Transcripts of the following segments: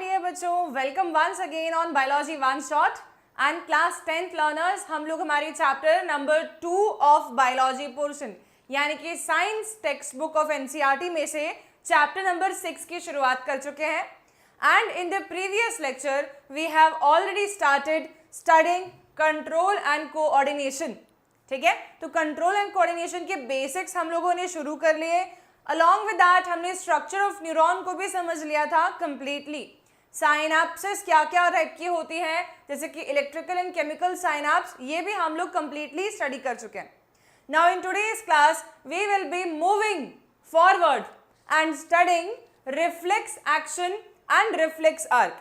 Dear बच्चों, welcome once again on biology one shot and class 10th learners. हम लोग हमारे chapter number 2 of biology portion यानी कि science text book of NCERT में से चैप्टर नंबर 6 की शुरुआत कर चुके हैं। And in the previous lecture we have already started studying control and coordination. ठीक है, तो कंट्रोल एंड कोऑर्डिनेशन के बेसिक्स हम लोगों ने शुरू कर लिए। अलॉन्ग विद दैट हमने स्ट्रक्चर ऑफ न्यूरॉन को भी समझ लिया था कंप्लीटली। साइनाप्सेस क्या क्या टाइप की होती है, जैसे कि इलेक्ट्रिकल एंड केमिकल साइनाप्स, ये भी हम लोग कंप्लीटली स्टडी कर चुके हैं। Now in today's class we will be moving forward and studying reflex action and reflex arc.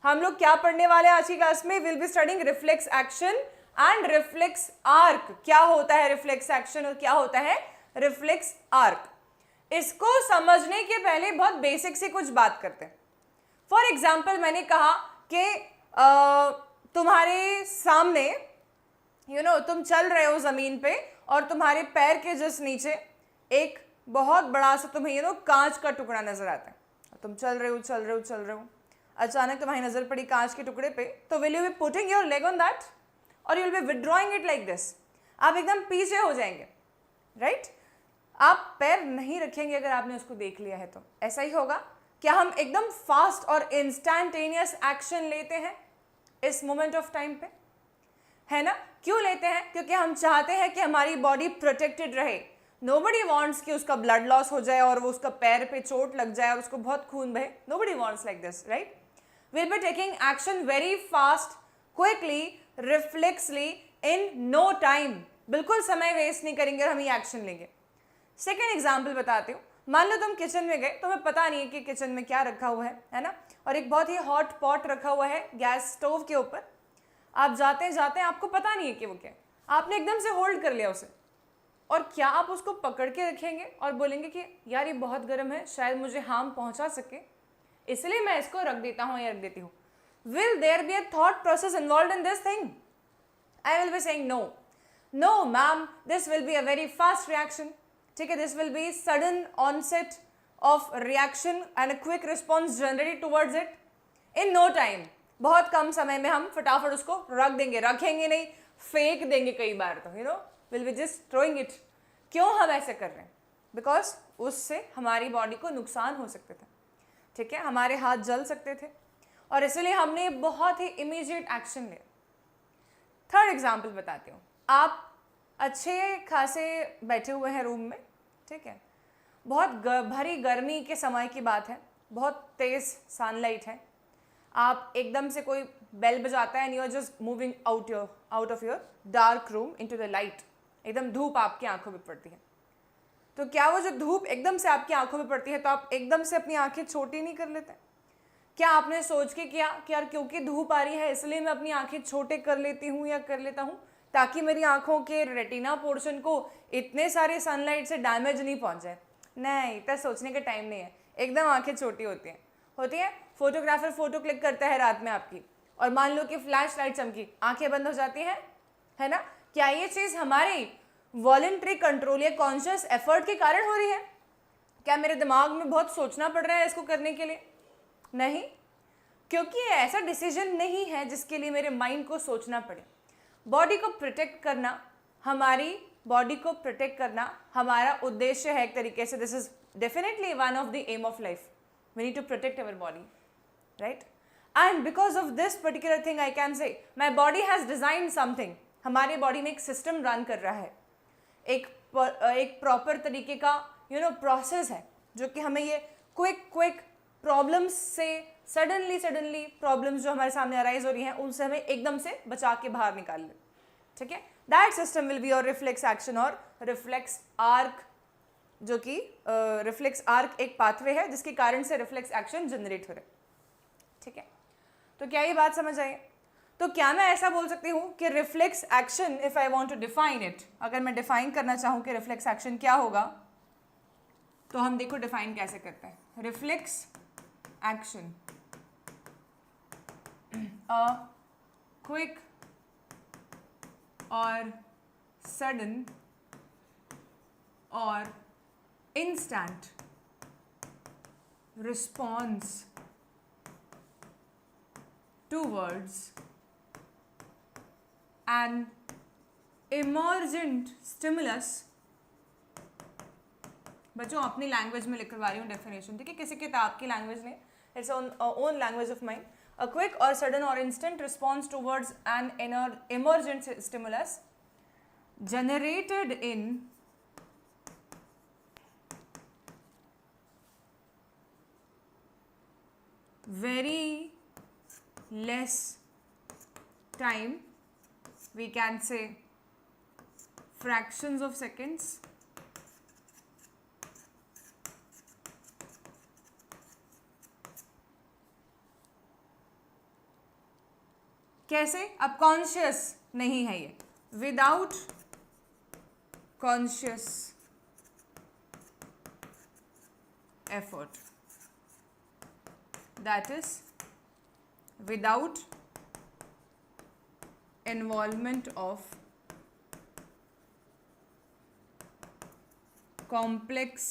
हम लोग क्या पढ़ने वाले हैं आज की क्लास में? Will be studying reflex action and reflex arc. क्या होता है रिफ्लेक्स एक्शन और क्या होता है रिफ्लेक्स आर्क, इसको समझने के पहले बहुत बेसिक से कुछ बात करते हैं। फॉर एग्जाम्पल मैंने कहा कि तुम्हारे सामने तुम चल रहे हो ज़मीन पे और तुम्हारे पैर के जस्ट नीचे एक बहुत बड़ा सा तुम्हें कांच का टुकड़ा नजर आता है। तुम चल रहे हो, अचानक तुम्हारी नजर पड़ी कांच के टुकड़े पे, तो will you be putting your leg on that और you will be withdrawing it like this? आप एकदम पीछे हो जाएंगे, राइट? आप पैर नहीं रखेंगे अगर आपने उसको देख लिया है तो। ऐसा ही होगा। क्या हम एकदम फास्ट और इंस्टैंटेनियस एक्शन लेते हैं इस मोमेंट ऑफ टाइम पे? है ना? क्यों लेते हैं? क्योंकि हम चाहते हैं कि हमारी बॉडी प्रोटेक्टेड रहे। नोबडी वांट्स कि उसका ब्लड लॉस हो जाए और वो उसका पैर पे चोट लग जाए और उसको बहुत खून बहे। Nobody wants like this, right? Will be taking action very fast, quickly, reflexly, in no time. बिल्कुल समय वेस्ट नहीं करेंगे और हम ये एक्शन लेंगे। सेकेंड एग्जाम्पल बताती हूँ। मान लो तुम किचन में गए, तुम्हें पता नहीं है कि किचन में क्या रखा हुआ है ना, और एक बहुत ही हॉट पॉट रखा हुआ है गैस स्टोव के ऊपर। आप जाते जाते आपको पता नहीं है कि वो क्या है, आपने एकदम से होल्ड कर लिया उसे। और क्या आप उसको पकड़ के रखेंगे और बोलेंगे कि यार ये बहुत गर्म है, शायद मुझे हार्म पहुंचा सके, इसलिए मैं इसको रख देता हूँ या रख देती हूँ? Will there be a thought process involve in this thing? I will be saying no ma'am, this will be a very fast reaction. ठीक है, this will be sudden onset of reaction and a quick response generated towards it in no time. बहुत कम समय में हम फटाफट उसको रख देंगे, रखेंगे नहीं, फेंक देंगे कई बार तो will be just throwing it. क्यों हम ऐसे कर रहे हैं? बिकॉज उससे हमारी बॉडी को नुकसान हो सकते थे। ठीक है, हमारे हाथ जल सकते थे और इसलिए हमने बहुत ही इमीडिएट एक्शन लिया। थर्ड एग्जाम्पल बताती हूँ। आप अच्छे खासे बैठे हुए हैं रूम में, ठीक है, बहुत भरी गर्मी के समय की बात है, बहुत तेज़ सनलाइट है। आप एकदम से कोई बेल बजाता है and you are just moving out of your dark room into the light. एकदम धूप आपकी आंखों पे पड़ती है, तो क्या वो जो धूप एकदम से आपकी आंखों में पड़ती है तो आप एकदम से अपनी आंखें छोटी नहीं कर लेते? क्या आपने सोच के किया कि यार क्योंकि धूप आ रही है इसलिए मैं अपनी आंखें छोटे कर लेती हूँ या कर लेता हूँ ताकि मेरी आंखों के रेटिना पोर्शन को इतने सारे सनलाइट से डैमेज नहीं पहुंच जाए? नहीं, इतना सोचने का टाइम नहीं है। एकदम आंखें छोटी होती हैं। फोटोग्राफर फोटो क्लिक करता है रात में आपकी, और मान लो कि फ्लैश लाइट चमकी, आंखें बंद हो जाती हैं, है ना? क्या ये चीज़ हमारी वॉलंटरी कंट्रोल या कॉन्शियस एफर्ट के कारण हो रही है? क्या मेरे दिमाग में बहुत सोचना पड़ रहा है इसको करने के लिए? नहीं, क्योंकि ये ऐसा डिसीजन नहीं है जिसके लिए मेरे माइंड को सोचना पड़े। बॉडी को प्रोटेक्ट करना, हमारी बॉडी को प्रोटेक्ट करना हमारा उद्देश्य है एक तरीके से। This is definitely one of the aim of life. We need to protect our body, right? And because of this particular thing I can say my body has design something. हमारी body में एक system run कर रहा है, एक proper तरीके का process है जो कि हमें ये क्विक प्रॉब्लम्स से सडनली प्रॉब्लम्स जो हमारे सामने अराइज हो रही हैं उनसे हमें एकदम से बचा के बाहर निकाल ले। ठीक है, that system will be your reflex action और रिफ्लेक्स आर्क, जो कि रिफ्लेक्स आर्क एक पाथवे है जिसके कारण से रिफ्लेक्स एक्शन जनरेट हो रहा है। ठीक है, तो क्या ये बात समझ आई? तो क्या मैं ऐसा बोल सकती हूँ कि reflex action, if I want to define it, अगर मैं डिफाइन करना चाहूँ कि रिफ्लेक्स एक्शन क्या होगा, तो हम देखो डिफाइन कैसे करते हैं। Reflex action, a quick or sudden or instant response towards an emergent stimulus, बच्चों अपनी लैंग्वेज में लिखवा रही हूँ डेफिनेशन, ठीक है, किसी किताब की लैंग्वेज नहीं, its own language of mind. A quick or sudden or instant response towards an emergent stimulus generated in very less time, we can say fractions of seconds, कैसे, अब कॉन्शियस नहीं है ये, without conscious effort, that is without involvement of complex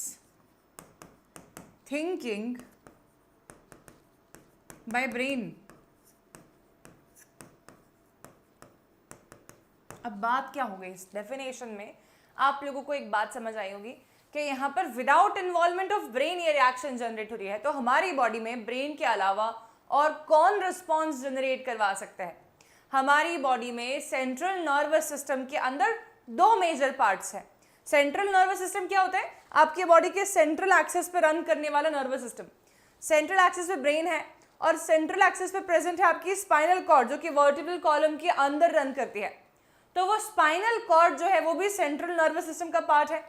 thinking by brain. अब बात क्या हो गई इस डेफिनेशन में, आप लोगों को एक बात समझ आई होगी कि यहाँ पर विदाउट इन्वॉल्वमेंट ऑफ ब्रेन ये रिएक्शन जनरेट हो रही है. तो हमारी बॉडी में ब्रेन के अलावा और कौन रिस्पॉन्स जनरेट करवा सकता है? हमारी बॉडी में सेंट्रल नर्वस सिस्टम के अंदर दो मेजर पार्ट्स हैं. सेंट्रल नर्वस सिस्टम क्या होता है? आपकी बॉडी के सेंट्रल एक्सिस पे रन करने वाला नर्वस सिस्टम. सेंट्रल एक्सिस पे ब्रेन है और सेंट्रल एक्सिस पे प्रेजेंट है आपकी स्पाइनल कॉर्ड, जो कि वर्टिब्रल कॉलम के अंदर रन करती है. तो वो स्पाइनल कॉर्ड जो है वो भी सेंट्रल नर्वस सिस्टम का पार्ट है,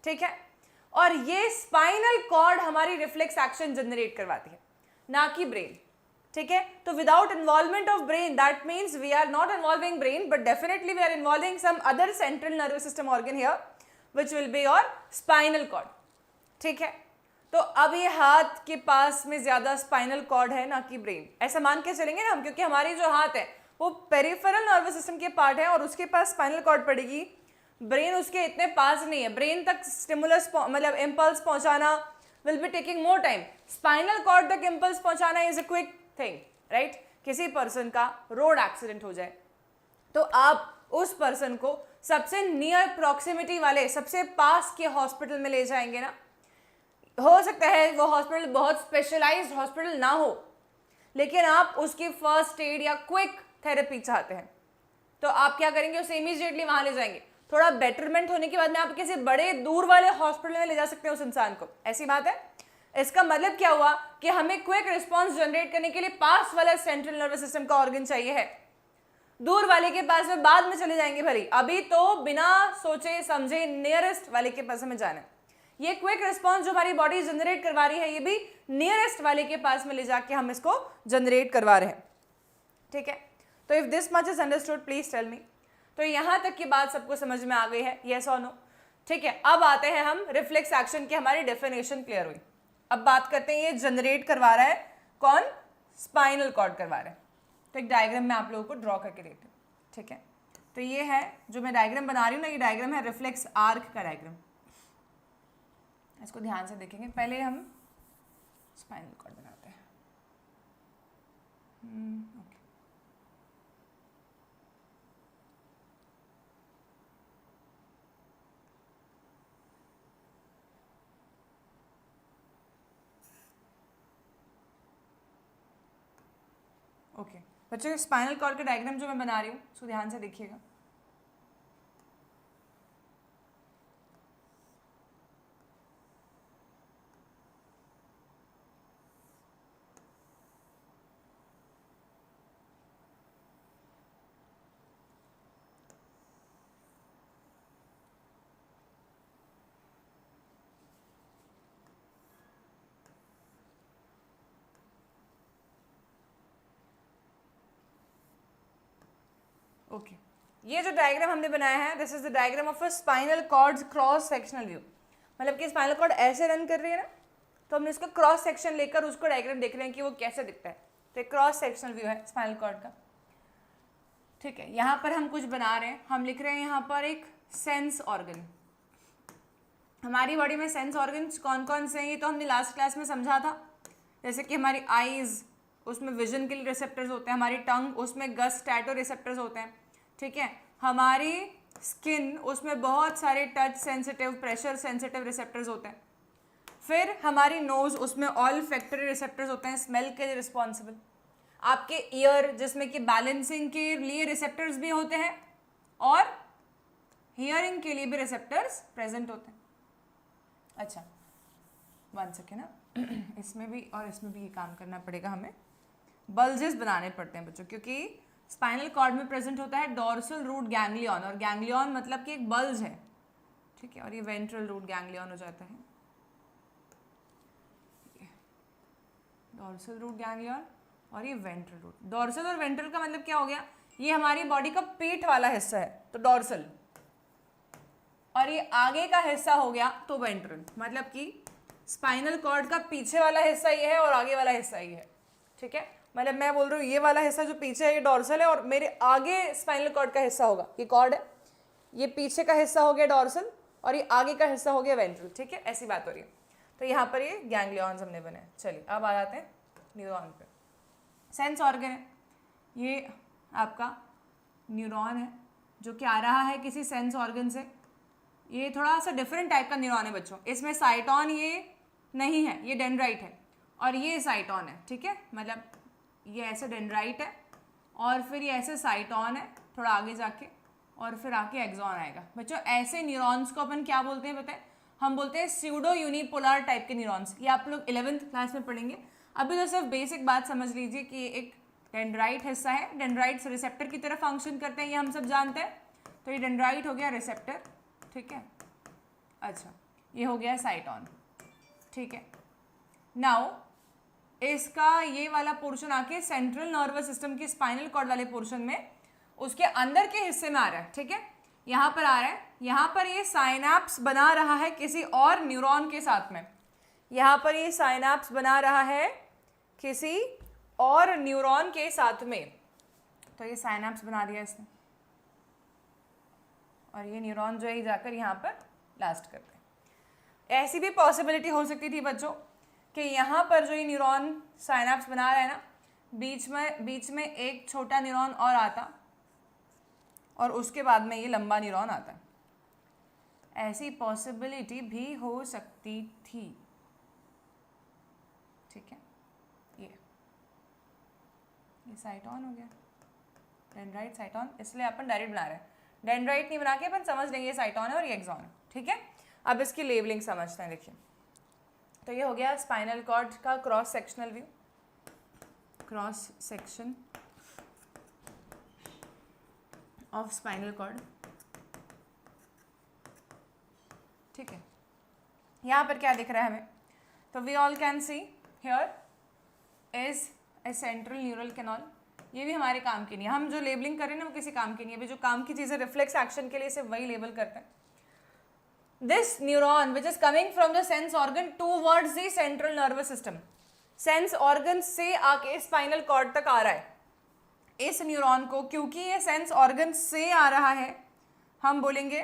ठीक है. और ये स्पाइनल कॉर्ड हमारी रिफ्लेक्स एक्शन जनरेट करवाती है, ना कि ब्रेन, ठीक है. तो without involvement of brain, that means we are not involving brain, but definitely we are involving some other central nervous system organ here, which will be your spinal cord, ठीक है. तो अब ये हाथ के पास में ज्यादा स्पाइनल कॉर्ड है, ना कि ब्रेन, ऐसा मान के चलेंगे ना हम, क्योंकि हमारी जो हाथ है वो पेरिफेरल नर्वस सिस्टम के पार्ट है और उसके पास स्पाइनल कॉर्ड पड़ेगी. ब्रेन उसके इतने पास नहीं है, ब्रेन तक स्टिमुलस मतलब इम्पल्स पहुंचाना will be taking more time. Spinal cord तक इम्पल्स पहुंचाना is a quick thing, right. किसी पर्सन का रोड एक्सीडेंट हो जाए तो आप उस पर्सन को सबसे नियर प्रॉक्सिमिटी वाले, सबसे पास के हॉस्पिटल में ले जाएंगे ना. हो सकता है वो हॉस्पिटल बहुत स्पेशलाइज्ड हॉस्पिटल ना हो, लेकिन आप उसकी फर्स्ट एड या क्विक थेरेपी चाहते हैं, तो आप क्या करेंगे? उसे इमीडिएटली वहां ले जाएंगे. थोड़ा बेटरमेंट होने के बाद में आप किसी बड़े दूर वाले हॉस्पिटल में ले जा सकते हैं उस इंसान को, ऐसी बात है. इसका मतलब क्या हुआ कि हमें क्विक रिस्पॉन्स जनरेट करने के लिए पास वाला सेंट्रल नर्वस सिस्टम का ऑर्गन चाहिए है. दूर वाले के पास में बाद में चले जाएंगे भले, अभी तो बिना सोचे समझे नियरेस्ट वाले के पास हमें जाना है. ये क्विक रिस्पॉन्स जो हमारी बॉडी जनरेट करवा रही है, ये भी नियरेस्ट वाले के पास में ले जाके हम इसको जनरेट करवा रहे हैं, ठीक है. तो if this much is understood please tell me. तो यहां तक की बात सबको समझ में आ गई है, यस और नो, ठीक है. अब आते हैं हम रिफ्लेक्स एक्शन की, हमारी डेफिनेशन क्लियर हुई. अब बात करते हैं ये जनरेट करवा रहा है कौन? स्पाइनल कॉर्ड करवा रहा है. तो एक डायग्राम मैं आप लोगों को ड्रॉ करके देती हूँ, ठीक है. तो ये है जो मैं डायग्राम बना रही हूँ ना, ये डायग्राम है रिफ्लेक्स आर्क का डायग्राम. इसको ध्यान से देखेंगे. पहले हम स्पाइनल कॉर्ड बनाते हैं. ओके. ओके बच्चों, स्पाइनल कॉर्ड का डायग्राम जो मैं बना रही हूँ उसको ध्यान से देखिएगा. ओके ये जो डायग्राम हमने बनाया है, this is the diagram of a spinal cord cross sectional view. मतलब कि स्पाइनल कॉर्ड ऐसे रन कर रही है ना, तो हमने इसका क्रॉस सेक्शन लेकर उसको डायग्राम देख रहे हैं कि वो कैसे दिखता है. तो एक क्रॉस सेक्शनल व्यू है स्पाइनल कॉर्ड का, ठीक है. यहाँ पर हम कुछ बना रहे हैं, हम लिख रहे हैं यहाँ पर एक सेंस ऑर्गन. हमारी बॉडी में सेंस ऑर्गन कौन कौन से हैं ये तो हमने लास्ट क्लास में समझा था, जैसे कि हमारी आईज, उसमें विजन के लिए रिसेप्टर्स होते हैं, हमारी टंग उसमें गस्टैटो रिसेप्टर्स होते हैं, ठीक है, हमारी स्किन उसमें बहुत सारे touch sensitive, pressure sensitive receptors होते हैं, फिर हमारी नोज उसमें ऑल फैक्टरी रिसेप्टर्स होते हैं स्मेल के लिए रिस्पॉन्सिबल, आपके ईयर जिसमें कि बैलेंसिंग के लिए रिसेप्टर्स भी होते हैं और हियरिंग के लिए भी रिसेप्टर्स प्रेजेंट होते हैं। अच्छा 1 सेकेंड ना, इसमें भी और इसमें भी ये काम करना पड़ेगा, हमें बल्जेस बनाने पड़ते हैं बच्चों, क्योंकि स्पाइनल कॉर्ड में प्रेजेंट होता है डॉर्सल रूट गैंग्लियन, और गैंग्लियन मतलब कि एक बल्ज है, ठीक है, और ये वेंट्रल रूट गैंग्लियन हो जाता है, डॉर्सल रूट गैंग्लियन और ये वेंट्रल रूट। डॉर्सल और वेंट्रल का मतलब क्या हो गया, ये हमारी बॉडी का पीठ वाला हिस्सा है तो डॉर्सल, और ये आगे का हिस्सा हो गया तो वेंट्रल, मतलब कि स्पाइनल कॉर्ड का पीछे वाला हिस्सा ये है और आगे वाला हिस्सा ये है, ठीक है, मतलब मैं बोल रही हूँ ये वाला हिस्सा जो पीछे है ये डॉर्सल है और मेरे आगे स्पाइनल कॉर्ड का हिस्सा होगा, ये कॉर्ड है, ये पीछे का हिस्सा हो गया डॉर्सल और ये आगे का हिस्सा हो गया वेंट्रल, ठीक है, ऐसी बात हो रही है। तो यहाँ पर ये गैंग्लियंस हमने बनाए। चलिए अब आ जाते हैं न्यूरॉन पे। सेंस ऑर्गन है, ये आपका न्यूरॉन है जो कि आ रहा है किसी सेंस ऑर्गन से, ये थोड़ा सा डिफरेंट टाइप का न्यूरॉन है बच्चों, इसमें साइटॉन ये नहीं है, ये डेंड्राइट है और ये साइटॉन है, ठीक है, मतलब ये ऐसे डेंड्राइट है और फिर ये ऐसे साइटॉन है थोड़ा आगे जाके और फिर आके एक्सॉन आएगा। बच्चों ऐसे न्यूरॉन्स को अपन क्या बोलते हैं बताएं, हम बोलते हैं स्यूडो यूनिपोलर टाइप के न्यूरॉन्स। ये आप लोग 11th क्लास में पढ़ेंगे। अभी तो सिर्फ बेसिक बात समझ लीजिए कि एक डेंड्राइट हिस्सा है, डेंड्राइट्स रिसेप्टर की तरह फंक्शन करते हैं, ये हम सब जानते हैं। तो ये डेंड्राइट हो गया रिसेप्टर, ठीक है, अच्छा ये हो गया साइटॉन, ठीक है। नाउ इसका ये वाला पोर्शन आके सेंट्रल नर्वस सिस्टम के स्पाइनल कॉर्ड वाले पोर्शन में उसके अंदर के हिस्से में आ रहा है, ठीक है, यहाँ पर आ रहा है, यहाँ पर ये साइनैप्स बना रहा है किसी और न्यूरॉन के साथ में, यहाँ पर ये साइनैप्स बना रहा है किसी और न्यूरॉन के साथ में, तो ये साइनैप्स बना दिया इसने और ये न्यूरॉन जो है जाकर यहाँ पर लास्ट करते हैं। ऐसी भी पॉसिबिलिटी हो सकती थी बच्चों कि यहाँ पर जो ये न्यूरॉन साइनैप्स बना रहा है ना, बीच में एक छोटा न्यूरॉन और आता और उसके बाद में ये लंबा न्यूरॉन आता। ऐसी पॉसिबिलिटी भी हो सकती थी, ठीक है। ये साइटॉन हो गया, डेंड्राइट साइटॉन, इसलिए अपन डायरेक्ट बना रहे हैं, डेंड्राइट नहीं बना के अपन समझ लेंगे ये साइटॉन है और ये एक्सॉन है, ठीक है। अब इसकी लेबलिंग समझते हैं। देखिए तो ये हो गया स्पाइनल कॉर्ड का cross sectional view, cross section of spinal cord, ठीक है। यहाँ पर क्या दिख रहा है हमें, तो we all can see here is a central neural canal. ये भी हमारे काम की नहीं है, हम जो लेबलिंग कर रहे हैं ना वो किसी काम की नहीं है। अभी जो काम की चीज़ें रिफ्लेक्स एक्शन के लिए सिर्फ वही लेबल करते हैं। This neuron which is coming from the sense organ towards the central nervous system, sense organ से आके स्पाइनल कॉर्ड तक आ रहा है। इस न्यूरॉन को क्योंकि ये सेंस ऑर्गन से आ रहा है हम बोलेंगे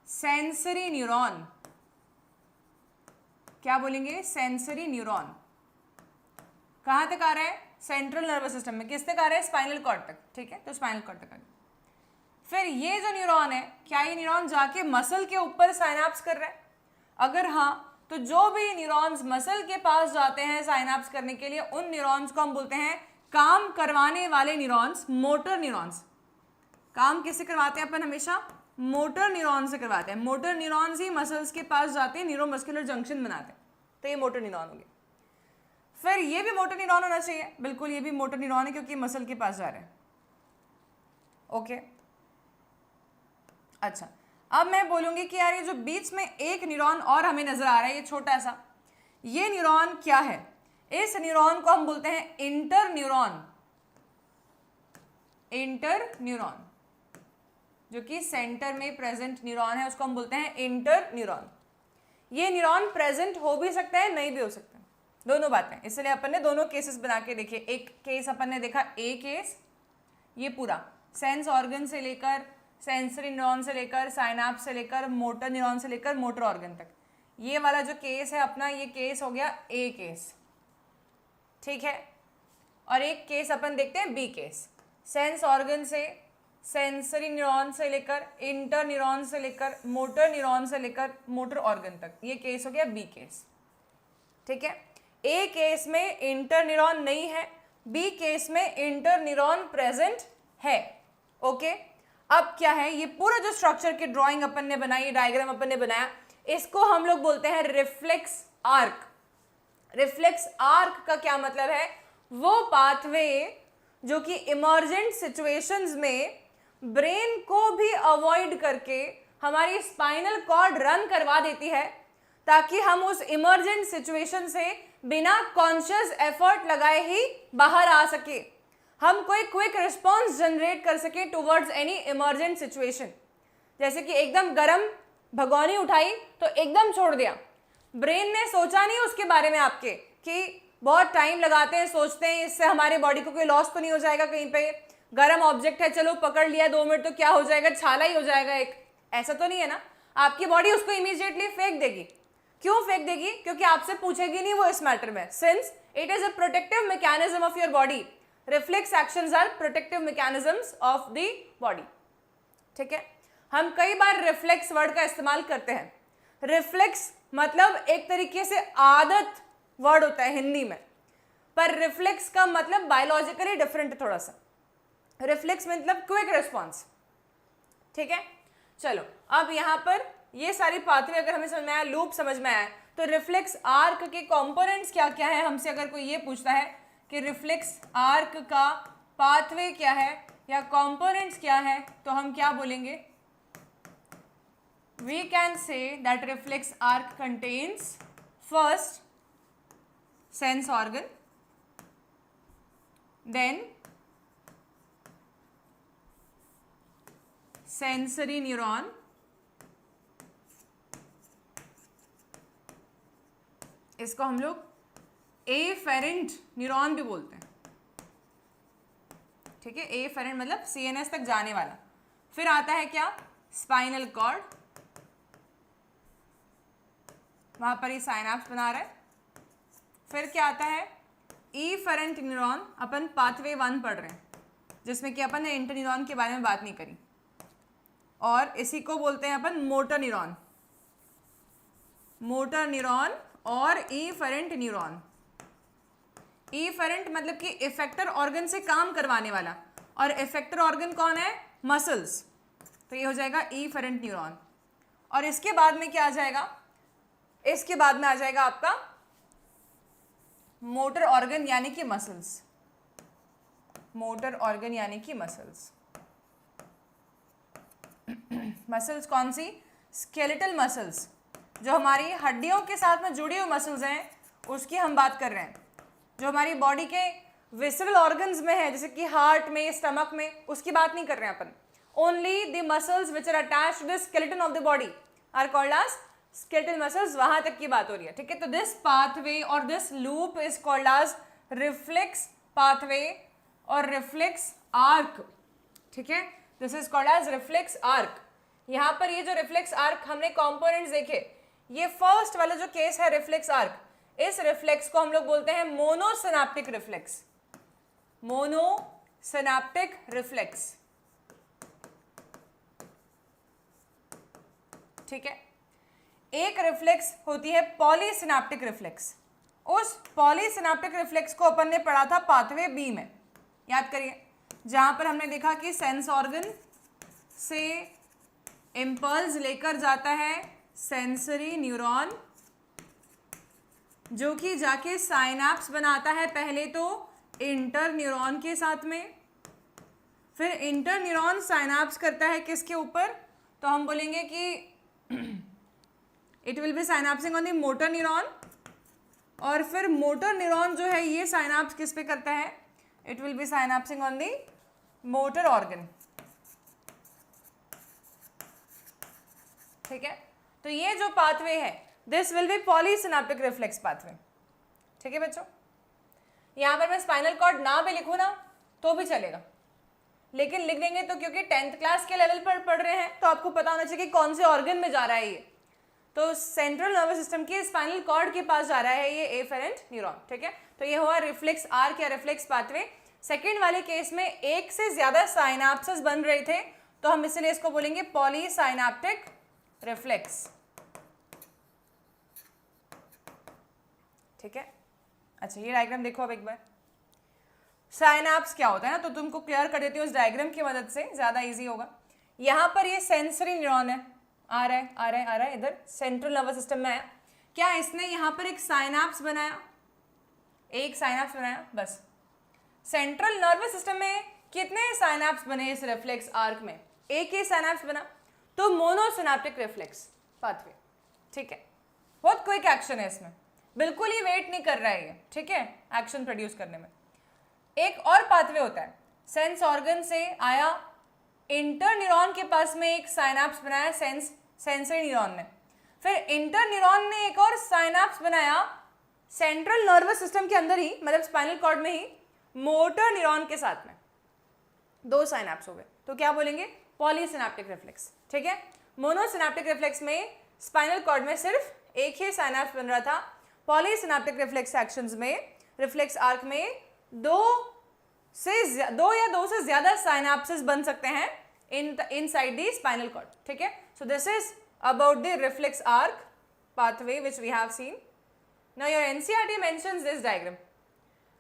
सेंसरी न्यूरॉन। क्या बोलेंगे, सेंसरी न्यूरॉन। कहाँ तक आ रहा है, सेंट्रल नर्वस सिस्टम में। किस तक आ रहा है, स्पाइनल कॉर्ड तक, ठीक है, तो स्पाइनल कॉर्ड तक आ गया। फिर ये जो न्यूरॉन है, क्या ये न्यूरॉन जाके मसल के ऊपर साइनैप्स कर रहा है? अगर हाँ, तो जो भी न्यूरॉन्स मसल के पास जाते हैं साइनैप्स करने के लिए, उन न्यूरॉन्स को हम बोलते हैं काम करवाने वाले न्यूरॉन्स, मोटर न्यूरॉन्स। काम किससे करवाते हैं अपन हमेशा, मोटर न्यूरॉन से करवाते हैं। मोटर न्यूरॉन्स ही मसल्स के पास जाते हैं, न्यूरोमस्कुलर जंक्शन बनाते हैं, तो ये मोटर न्यूरॉन हो गया। फिर ये भी मोटर न्यूरॉन होना चाहिए, बिल्कुल ये भी मोटर न्यूरॉन है क्योंकि मसल के पास जा रहे हैं, ओके। अच्छा, अब मैं बोलूंगी कि यार ये जो बीच में एक न्यूरॉन और हमें नजर आ रहा है, ये छोटा सा, ये न्यूरॉन क्या है? इस न्यूरॉन को हम बोलते हैं इंटर न्यूरॉन। इंटर न्यूरॉन जो कि सेंटर में प्रेजेंट न्यूरॉन है, उसको हम बोलते हैं इंटर न्यूरॉन। ये न्यूरॉन प्रेजेंट हो भी सकता है, नहीं भी हो सकता है, दोनों बातें। इसलिए अपन ने दोनों केसेस बना के देखे। एक केस अपन ने देखा ए केस, ये पूरा सेंस ऑर्गन से लेकर, सेंसरी न्यूरॉन से लेकर, साइनैप्स से लेकर, मोटर न्यूरॉन से लेकर मोटर ऑर्गन तक। ये वाला जो केस है अपना, ये केस हो गया ए केस, ठीक है। और एक केस अपन देखते हैं बी केस, सेंस ऑर्गन से, सेंसरी न्यूरॉन से लेकर, इंटर न्यूरॉन से लेकर, मोटर न्यूरॉन से लेकर मोटर ऑर्गन तक, ये केस हो गया बी केस, ठीक है। ए केस में इंटर न्यूरॉन नहीं है, बी केस में इंटर न्यूरॉन प्रेजेंट है, ओके। अब क्या है, ये पूरा जो स्ट्रक्चर की ड्राइंग अपन ने बनाई, डायग्राम अपन ने बनाया, इसको हम लोग बोलते हैं रिफ्लेक्स आर्क। रिफ्लेक्स आर्क का क्या मतलब है, वो पाथवे जो कि इमर्जेंट सिचुएशंस में ब्रेन को भी अवॉइड करके हमारी स्पाइनल कॉर्ड रन करवा देती है, ताकि हम उस इमर्जेंट सिचुएशन से बिना कॉन्शियस एफर्ट लगाए ही बाहर आ सके, हम कोई क्विक रिस्पॉन्स जनरेट कर सके टुवर्ड्स एनी इमरजेंट सिचुएशन। जैसे कि एकदम गरम भगोनी उठाई तो एकदम छोड़ दिया, ब्रेन ने सोचा नहीं उसके बारे में आपके कि बहुत टाइम लगाते हैं, सोचते हैं इससे हमारे बॉडी को कोई लॉस तो नहीं हो जाएगा, कहीं पे गरम ऑब्जेक्ट है चलो पकड़ लिया 2 मिनट तो क्या हो जाएगा, छाला ही हो जाएगा एक, ऐसा तो नहीं है ना। आपकी बॉडी उसको इमीडिएटली फेंक देगी। क्यों फेंक देगी, क्योंकि आपसे पूछेगी नहीं वो इस मैटर में, since it is a protective mechanism of your body. Reflex actions are protective mechanisms of the body, ठीक है। हम कई बार रिफ्लेक्स वर्ड का इस्तेमाल करते हैं। रिफ्लेक्स मतलब एक तरीके से आदत वर्ड होता है हिंदी में, पर रिफ्लेक्स का मतलब बायोलॉजिकली डिफरेंट है थोड़ा सा। रिफ्लेक्स मतलब क्विक रिस्पॉन्स, ठीक है। चलो अब यहाँ पर ये सारी पाथवे अगर हमें समझ में आया, लूप समझ में आया, तो रिफ्लेक्स आर्क के कंपोनेंट्स क्या क्या है, हमसे अगर कोई ये पूछता है कि रिफ्लेक्स आर्क का पाथवे क्या है या कंपोनेंट्स क्या है, तो हम क्या बोलेंगे, we can say that reflex arc contains first sense organ, then sensory neuron, इसको हम लोग एफेरेंट न्यूरॉन भी बोलते हैं, ठीक है। एफेरेंट मतलब सीएनएस तक जाने वाला। फिर आता है क्या, स्पाइनल कॉर्ड, वहां पर ये साइनैप्स बना रहा है। फिर क्या आता है, इफेरेंट न्यूरॉन, अपन पाथवे 1 पढ़ रहे हैं, जिसमें कि अपन ने इंटर न्यूरॉन के बारे में बात नहीं करी, और इसी को बोलते हैं अपन मोटर न्यूरॉन। मोटर न्यूरॉन और इफेरेंट न्यूरॉन। इफेरेंट मतलब कि इफेक्टर ऑर्गन से काम करवाने वाला, और इफेक्टर ऑर्गन कौन है, मसल्स, तो ये हो जाएगा इफेरेंट न्यूरॉन। और इसके बाद में क्या आ जाएगा, इसके बाद में आ जाएगा आपका मोटर ऑर्गन यानी कि मसल्स। मोटर ऑर्गन यानी कि मसल्स। मसल्स कौन सी, स्केलेटल मसल्स, जो हमारी हड्डियों के साथ में जुड़ी हुई मसल्स हैं, उसकी हम बात कर रहे हैं। जो हमारी बॉडी के विसरल ऑर्गन्स में है, जैसे कि हार्ट में, स्टमक में, उसकी बात नहीं कर रहे हैं अपन। Only the muscles which are attached to the skeleton of the body are called as skeletal muscles, वहां तक की बात हो रही है, ठीक है। तो दिस पाथवे और this loop is called as reflex pathway और रिफ्लेक्स आर्क, ठीक है। This is called as reflex arc. यहाँ पर ये जो रिफ्लेक्स आर्क हमने कंपोनेंट्स देखे, ये फर्स्ट वाला जो केस है रिफ्लेक्स आर्क, इस रिफ्लेक्स को हम लोग बोलते हैं मोनोसिनेप्टिक रिफ्लेक्स। मोनोसिनेप्टिक रिफ्लेक्स, ठीक है। एक रिफ्लेक्स होती है पॉलीसिनेप्टिक रिफ्लेक्स। उस पॉलीसिनेप्टिक रिफ्लेक्स को अपन ने पढ़ा था पाथवे बी में, याद करिए, जहां पर हमने देखा कि सेंस ऑर्गन से इम्पल्स लेकर जाता है सेंसरी न्यूरॉन, जो कि जाके साइनैप्स बनाता है पहले तो इंटर न्यूरॉन के साथ में, फिर इंटर न्यूरॉन साइनैप्स करता है किसके ऊपर, तो हम बोलेंगे कि it will be synapsing on the motor neuron, और फिर मोटर न्यूरॉन जो है ये साइनैप्स किस पे करता है, it will be synapsing on the motor organ, ठीक है। तो ये जो पाथवे है, this will be polysynaptic reflex pathway, ठीक है बच्चों। यहाँ पर मैं स्पाइनल कॉर्ड ना भी लिखूँ ना तो भी चलेगा, लेकिन लिख देंगे तो क्योंकि 10th क्लास के लेवल पर पढ़ रहे हैं तो आपको पता होना चाहिए कि कौन से ऑर्गन में जा रहा है ये। तो सेंट्रल नर्वस सिस्टम के स्पाइनल कॉर्ड के पास जा रहा है ये एफेरेंट न्यूरॉन, ठीक है। तो ये हुआ रिफ्लेक्स आर्क या रिफ्लेक्स पाथवे। सेकेंड वाले केस में एक से ज्यादा साइनाप्सेस बन रहे थे, तो हम इसलिए इसको बोलेंगे पॉलीसाइनैप्टिक रिफ्लेक्स, ठीक है। अच्छा, ये डायग्राम देखो अब एक बार। साइनाप्स क्या होता है ना, तो तुमको क्लियर कर देती हूँ इस डायग्राम की मदद से, ज्यादा इजी होगा। यहाँ पर ये सेंसरी न्यूरॉन है, आ रहा है इधर सेंट्रल नर्वस सिस्टम में आया। क्या इसने यहाँ पर एक साइनाप्स बनाया, एक साइनाप्स बनाया बस। सेंट्रल नर्वस सिस्टम में कितने साइनाप्स बने इस रिफ्लेक्स आर्क में, एक ही साइनाप्स बना, तो मोनोसिनेप्टिक रिफ्लेक्स पाथवे, ठीक है। बहुत क्विक एक्शन है इसमें, बिल्कुल ही वेट नहीं कर रहा है ये, ठीक है, एक्शन प्रोड्यूस करने में। एक और पाथवे होता है, सेंस ऑर्गन से आया, इंटर न्यूरॉन के पास में एक साइनाप्स बनाया सेंसरी न्यूरॉन ने, फिर इंटर न्यूरॉन ने एक और साइनाप्स बनाया सेंट्रल नर्वस सिस्टम के अंदर ही, मतलब स्पाइनल कॉर्ड में ही, मोटर न्यूरॉन के साथ में, दो साइनाप्स हो गए, तो क्या बोलेंगे, पॉलीसिनेप्टिक रिफ्लेक्स, ठीक है। मोनोसिनेप्टिक रिफ्लेक्स में स्पाइनल कॉर्ड में सिर्फ एक ही साइनाप्स बन रहा था, पॉलीसिनेप्टिक रिफ्लेक्स एक्शंस में, रिफ्लेक्स आर्क में दो या दो से ज्यादा साइनाप्सेस बन सकते हैं इनसाइड द स्पाइनल कॉर्ड, ठीक है। So this is about the reflex arc pathway which we have seen. Now your NCERT mentions this diagram.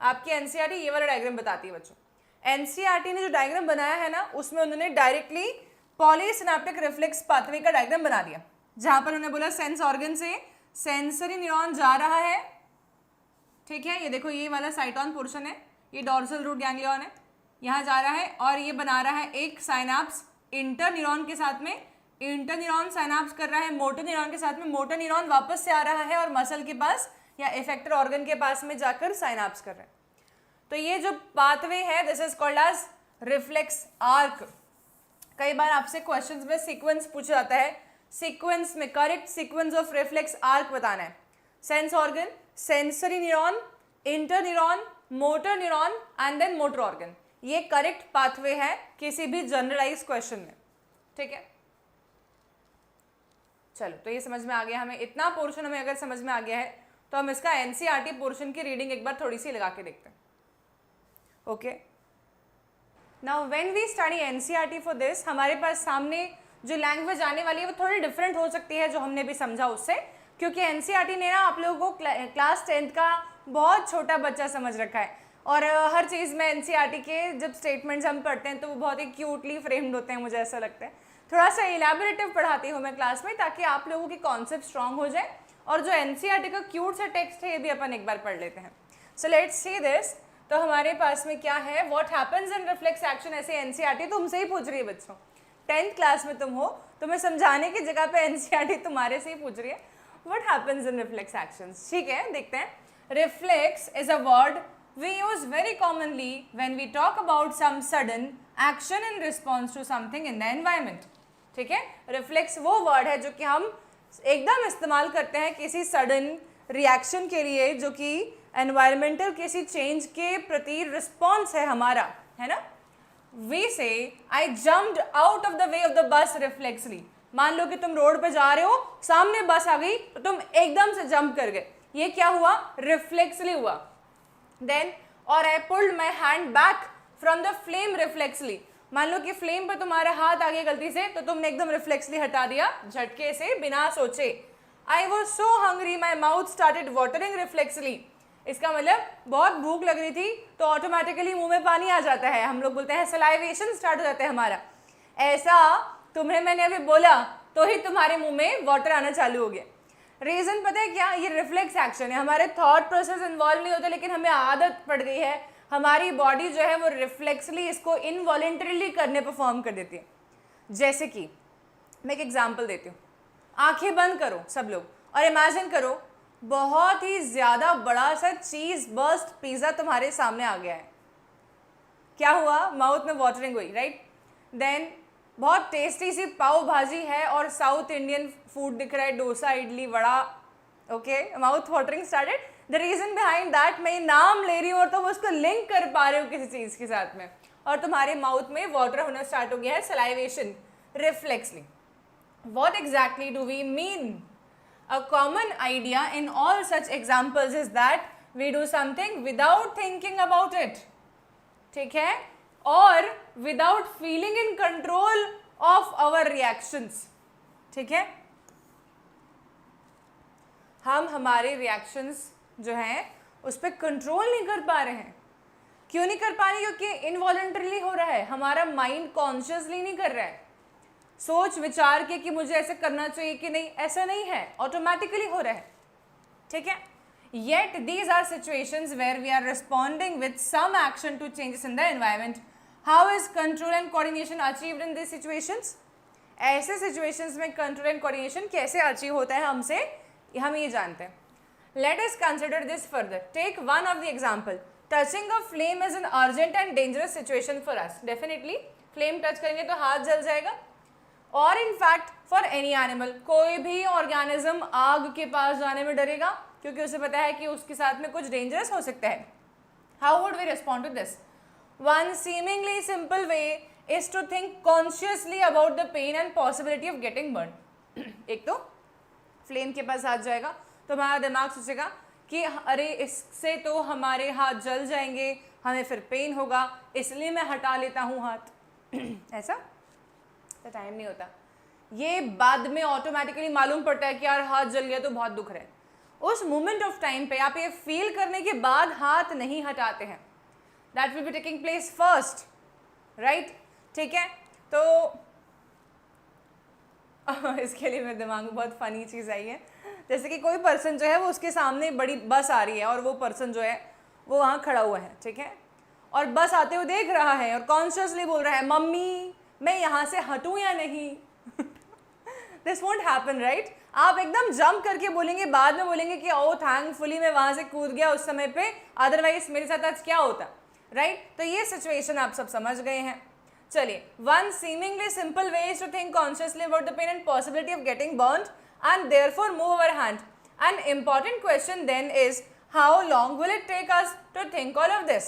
आपकी NCERT ये वाला डायग्राम बताती है बच्चों। NCERT ने जो डायग्राम बनाया है ना, उसमें उन्होंने डायरेक्टली पॉलीसिनेप्टिक रिफ्लेक्स पाथवे का डायग्राम बना दिया, जहां पर उन्होंने बोला सेंस ऑर्गन से सेंसरी न्यूरॉन जा रहा है, ठीक है। ये देखो, ये वाला साइटॉन पोर्शन है, ये डॉर्सल रूट गैंग्लियन है, यहाँ जा रहा है और ये बना रहा है एक साइनाप्स इंटर न्यूरॉन के साथ में, इंटर न्यूरॉन साइनाप्स कर रहा है मोटर न्यूरॉन के साथ में, मोटर न्यूरॉन वापस से आ रहा है और मसल के पास या इफेक्टर ऑर्गन के पास में जाकर साइनाप्स कर रहे हैं। तो ये जो पाथवे है, this is called as reflex arc. कई बार आपसे क्वेश्चंस में सीक्वेंस पूछा जाता है, सीक्वेंस में correct sequence of reflex arc बताना है। Sense organ, sensory neuron, inter neuron, motor neuron and then motor organ, ये करेक्ट पाथवे है किसी भी जनरलाइज क्वेश्चन में, ठीक है। चलो, तो ये समझ में आ गया हमें, इतना पोर्शन हमें अगर समझ में आ गया है तो हम इसका एनसीईआरटी पोर्शन की रीडिंग एक बार थोड़ी सी लगा के देखते हैं। Okay, now when we study NCERT for this, हमारे पास सामने जो लैंग्वेज आने वाली है वो थोड़ी डिफरेंट हो सकती है जो हमने भी समझा उससे, क्योंकि एनसीईआरटी ने ना आप लोगों को क्लास 10th का बहुत छोटा बच्चा समझ रखा है, और हर चीज़ में एनसीईआरटी के जब स्टेटमेंट्स हम पढ़ते हैं तो वो बहुत ही क्यूटली फ्रेम्ड होते हैं, मुझे ऐसा लगता है। थोड़ा सा इलेबोरेटिव पढ़ाती हूँ मैं क्लास में, ताकि आप लोगों की कॉन्सेप्ट स्ट्रांग हो जाए, और जो एनसीईआरटी का क्यूट सा टेक्स्ट है ये भी अपन एक बार पढ़ लेते हैं। So let's see this. तो हमारे पास में क्या है, what happens in reflex action, ऐसे एनसीईआरटी तुमसे ही पूछ रही है बच्चों, 10th क्लास में तुम हो, तुम्हें समझाने की जगह पे एनसीईआरटी तुम्हारे से ही पूछ रही है what happens in reflex actions. ठीक है, देखते हैं। Reflex is a word we use very commonly when we talk about some sudden action in response to something in the environment. ठीक है, रिफ्लेक्स वो वर्ड है जो कि हम एकदम इस्तेमाल करते हैं किसी सडन रिएक्शन के लिए, जो कि एनवायरमेंटल किसी चेंज के प्रति रिस्पॉन्स है हमारा, है ना। We say I jumped out of the way of the bus reflexly. मान लो कि तुम रोड पे जा रहे हो, सामने बस आ गई तो तुम एकदम से जंप कर गए, ये क्या हुआ, रिफ्लेक्सली हुआ। Then or I pulled my hand back from the flame reflexly. मान लो कि फ्लेम पर तुम्हारा हाथ आ गया गलती से, तो तुमने एकदम रिफ्लेक्सली हटा दिया झटके से बिना सोचे। I was so hungry my mouth started watering reflexly. इसका मतलब बहुत भूख लग रही थी तो ऑटोमेटिकली मुंह में पानी आ जाता है, हम लोग बोलते हैं सलाइवेशन स्टार्ट हो जाता है हमारा। ऐसा तुम्हें मैंने अभी बोला तो ही तुम्हारे मुंह में वाटर आना चालू हो गया। रीज़न पता है क्या, ये रिफ्लेक्स एक्शन है, हमारे थॉट प्रोसेस इन्वॉल्व नहीं होता, लेकिन हमें आदत पड़ गई है, हमारी बॉडी जो है वो रिफ्लेक्सली इसको इनवॉलेंटरीली करने परफॉर्म कर देती है। जैसे कि मैं एक एग्जांपल देती हूँ, आंखें बंद करो सब लोग और इमेजिन करो बहुत ही ज़्यादा बड़ा सा चीज़ बर्स्ट पिज़्ज़ा तुम्हारे सामने आ गया है। क्या हुआ, माउथ में वाटरिंग हुई, राइट। देन बहुत टेस्टी सी पाव भाजी है और साउथ इंडियन फूड दिख रहा है, dosa, idli, vada, okay, mouth watering started. The reason behind that, मैं नाम ले रही हूँ और तुम उसको लिंक कर पा रहे हो किसी चीज़ के साथ में, और तुम्हारे माउथ में वाटर होना स्टार्ट हो गया है, salivation, reflexly. What exactly do we mean? A common idea in all such examples is that we do something without thinking about it. ठीक है, और without feeling in control of our reactions. ठीक है, हम हमारे reactions जो हैं उस पर कंट्रोल नहीं कर पा रहे हैं. क्यों नहीं कर पा रहे? क्योंकि इनवॉलंटरीली हो रहा है, हमारा माइंड कॉन्शियसली नहीं कर रहा है. सोच विचार के कि मुझे ऐसे करना चाहिए कि नहीं, ऐसा नहीं है, ऑटोमेटिकली हो रहा है. ठीक है, yet these are situations where we are responding with some action to changes in the environment. How is control and coordination achieved in this situations? ऐसे सिचुएशंस में कंट्रोल एंड कोऑर्डिनेशन कैसे अचीव होता है हमसे, हम ये जानते हैं. Let us consider this further. Take one of the example. Touching a flame is an urgent and dangerous situation for us. Definitely flame touch करेंगे तो हाथ जल जाएगा. और in fact for any animal, कोई भी ऑर्गेनिज्म आग के पास जाने में डरेगा क्योंकि उसे पता है कि उसके साथ में कुछ डेंजरस हो सकता है. How would we respond to this? One seemingly simple way is to think consciously about the pain and possibility of getting burn. एक तो फ्लेम के पास हाथ जाएगा तो हमारा दिमाग सोचेगा कि अरे इससे तो हमारे हाथ जल जाएंगे, हमें फिर पेन होगा, इसलिए मैं हटा लेता हूँ हाथ. ऐसा तो टाइम नहीं होता. ये बाद में ऑटोमेटिकली मालूम पड़ता है कि यार हाथ जल गया तो बहुत दुख रहा है. उस मोमेंट ऑफ टाइम पे आप ये फील करने के बाद हाथ नहीं हटाते हैं. That will be taking place first, right? ठीक है, तो इसके लिए मेरे दिमाग में बहुत फनी चीज़ आई है. जैसे कि कोई पर्सन जो है वो उसके सामने बड़ी बस आ रही है और वो पर्सन जो है वो वहाँ खड़ा हुआ है. ठीक है, और बस आते हुए देख रहा है और कॉन्शियसली बोल रहा है मम्मी मैं यहाँ से हटूँ या नहीं. This won't happen, right? आप एकदम जंप करके बोलेंगे, बाद में बोलेंगे कि ओ थैंकफुली मैं वहाँ से कूद गया उस समय पे, अदरवाइज मेरे साथ आज क्या होता, राइट? तो ये सिचुएशन आप सब समझ गए हैं. चलिए, one seemingly simple way is to think consciously about the pain and possibility of getting burned and therefore move our hand. An important question then is how long will it take us to think all of this?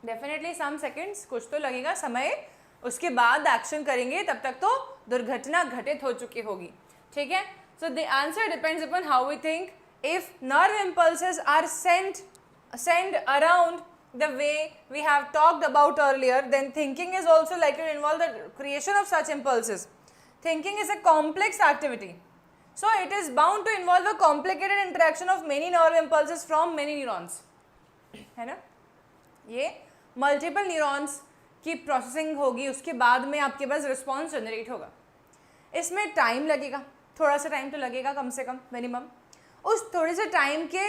Definitely some seconds, कुछ तो लगेगा समय. उसके बाद action करेंगे तब तक तो दुर्घटना घटित हो चुकी होगी. ठीक है, so the answer depends upon how we think. If nerve impulses are sent around the way we have talked about earlier, then thinking is also likely to involve the creation of such impulses. Thinking is a complex activity. So it is bound to involve a complicated interaction of many nerve impulses from many neurons. है ना? ये multiple neurons की processing होगी, उसके बाद में आपके पास response generate होगा. इसमें टाइम लगेगा, थोड़ा सा टाइम तो लगेगा कम से कम मिनिमम. उस थोड़े से टाइम के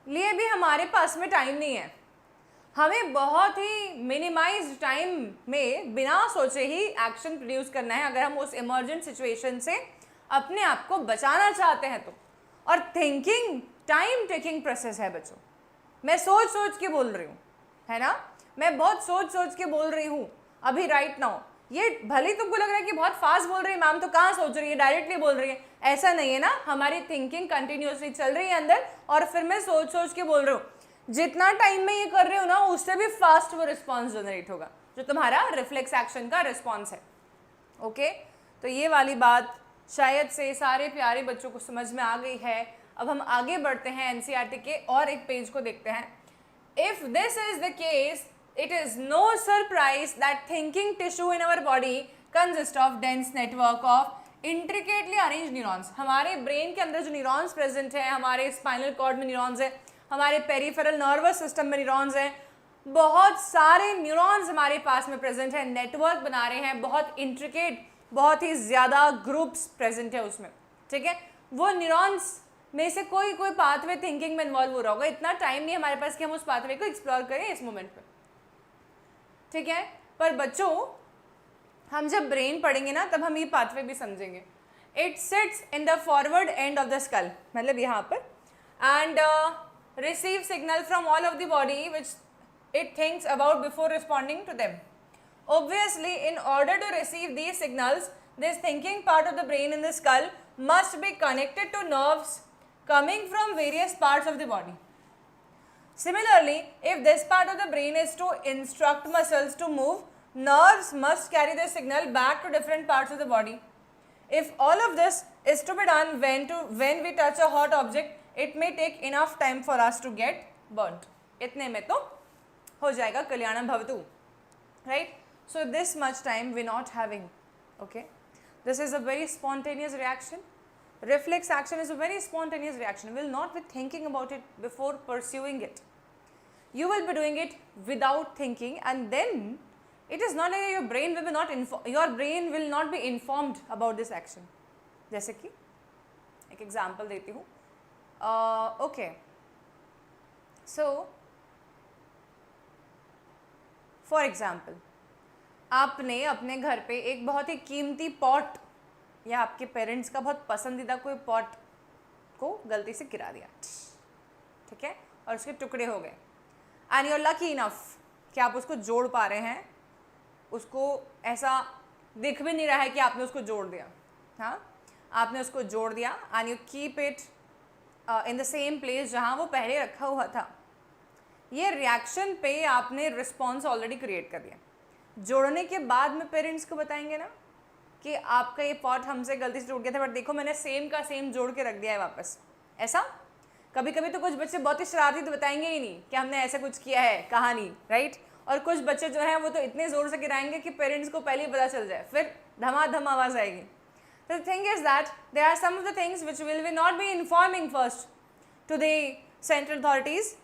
लिए भी हमारे पास में टाइम नहीं है. हमें बहुत ही मिनिमाइज्ड टाइम में बिना सोचे ही एक्शन प्रोड्यूस करना है अगर हम उस इमरजेंट सिचुएशन से अपने आप को बचाना चाहते हैं तो. और थिंकिंग टाइम टेकिंग प्रोसेस है बच्चों. मैं सोच सोच के बोल रही हूँ, है ना? मैं बहुत सोच सोच के बोल रही हूँ अभी राइट नाउ. ये भले ही तुमको लग रहा है कि बहुत फास्ट बोल रही है मैम, तो कहाँ सोच रही है, डायरेक्टली बोल रही है, ऐसा नहीं है ना. हमारी थिंकिंग कंटिन्यूसली चल रही है अंदर और फिर मैं सोच सोच के बोल रही हूँ. जितना टाइम में ये कर रही हूँ ना उससे भी फास्ट वो रिस्पॉन्स जनरेट होगा जो तुम्हारा रिफ्लेक्स एक्शन का रिस्पॉन्स है. ओके, तो ये वाली बात शायद से सारे प्यारे बच्चों को समझ में आ गई है. अब हम आगे बढ़ते हैं एनसीईआरटी के और एक पेज को देखते हैं. If this is the case, it is no surprise that thinking tissue in our body consist of dense network of intricately arrange neurons. हमारे ब्रेन के अंदर जो न्यूरॉन्स प्रेजेंट है, हमारे स्पाइनल कॉर्ड में न्यूरॉन्स है, हमारे पेरिफेरल नर्वस सिस्टम में न्यूरॉन्स हैं, बहुत सारे न्यूरॉन्स हमारे पास में प्रेजेंट है, नेटवर्क बना रहे हैं, बहुत इंट्रिकेट, बहुत ही ज़्यादा ग्रुप्स प्रेजेंट है उसमें. ठीक है, वो न्यूरॉन्स में से कोई पाथवे थिंकिंग में इन्वॉल्व हो रहा होगा. इतना टाइम नहीं हमारे पास कि हम उस पाथवे को एक्सप्लोर करें इस मोमेंट पे. ठीक है, पर बच्चों हम जब ब्रेन पढ़ेंगे ना तब हम ये पाथवे भी समझेंगे. It sits in the forward end of the skull, मतलब यहाँ पर, and receive signal from all of the body which it thinks about before responding to them. Obviously, in order to receive these signals, this thinking part of the brain in the skull must be connected to nerves coming from various parts of the body. Similarly, if this part of the brain is to instruct muscles to move, nerves must carry the signal back to different parts of the body. If all of this is to be done when we touch a hot object. It may take enough time for us to get burnt. इतने में तो हो जाएगा कल्याणम भवतु, right? So this much time we're not having. Okay, this is a very spontaneous reaction. Reflex action is a very spontaneous reaction. We will not be thinking about it before pursuing it. You will be doing it without thinking, and then it is not like your brain will not be informed about this action. जैसे कि एक example देती हूँ. Okay, so for example, आपने अपने घर पे एक बहुत ही कीमती पॉट या आपके पेरेंट्स का बहुत पसंदीदा कोई पॉट को गलती से गिरा दिया, ठीक है, और उसके टुकड़े हो गए. And you are lucky enough कि आप उसको जोड़ पा रहे हैं. उसको ऐसा दिख भी नहीं रहा है कि आपने उसको जोड़ दिया. हाँ, आपने उसको जोड़ दिया and you keep it in the same place जहाँ वो पहले रखा हुआ था. ये रिएक्शन पे आपने रिस्पॉन्स ऑलरेडी क्रिएट कर दिया. जोड़ने के बाद में पेरेंट्स को बताएंगे ना कि आपका ये पॉट हमसे गलती से टूट गया था, बट देखो मैंने सेम का सेम जोड़ के रख दिया है वापस. ऐसा कभी कभी तो कुछ बच्चे बहुत ही शरारती तो बताएंगे ही नहीं कि हमने ऐसा कुछ किया है, कहानी, राइट. और कुछ बच्चे जो हैं वो तो इतने ज़ोर से गिराएंगे कि पेरेंट्स को पहले ही पता चल जाए, फिर धमाधम आवाज़ आएगी. The thing is that there are some of the things which will we not be informing first to the central authorities.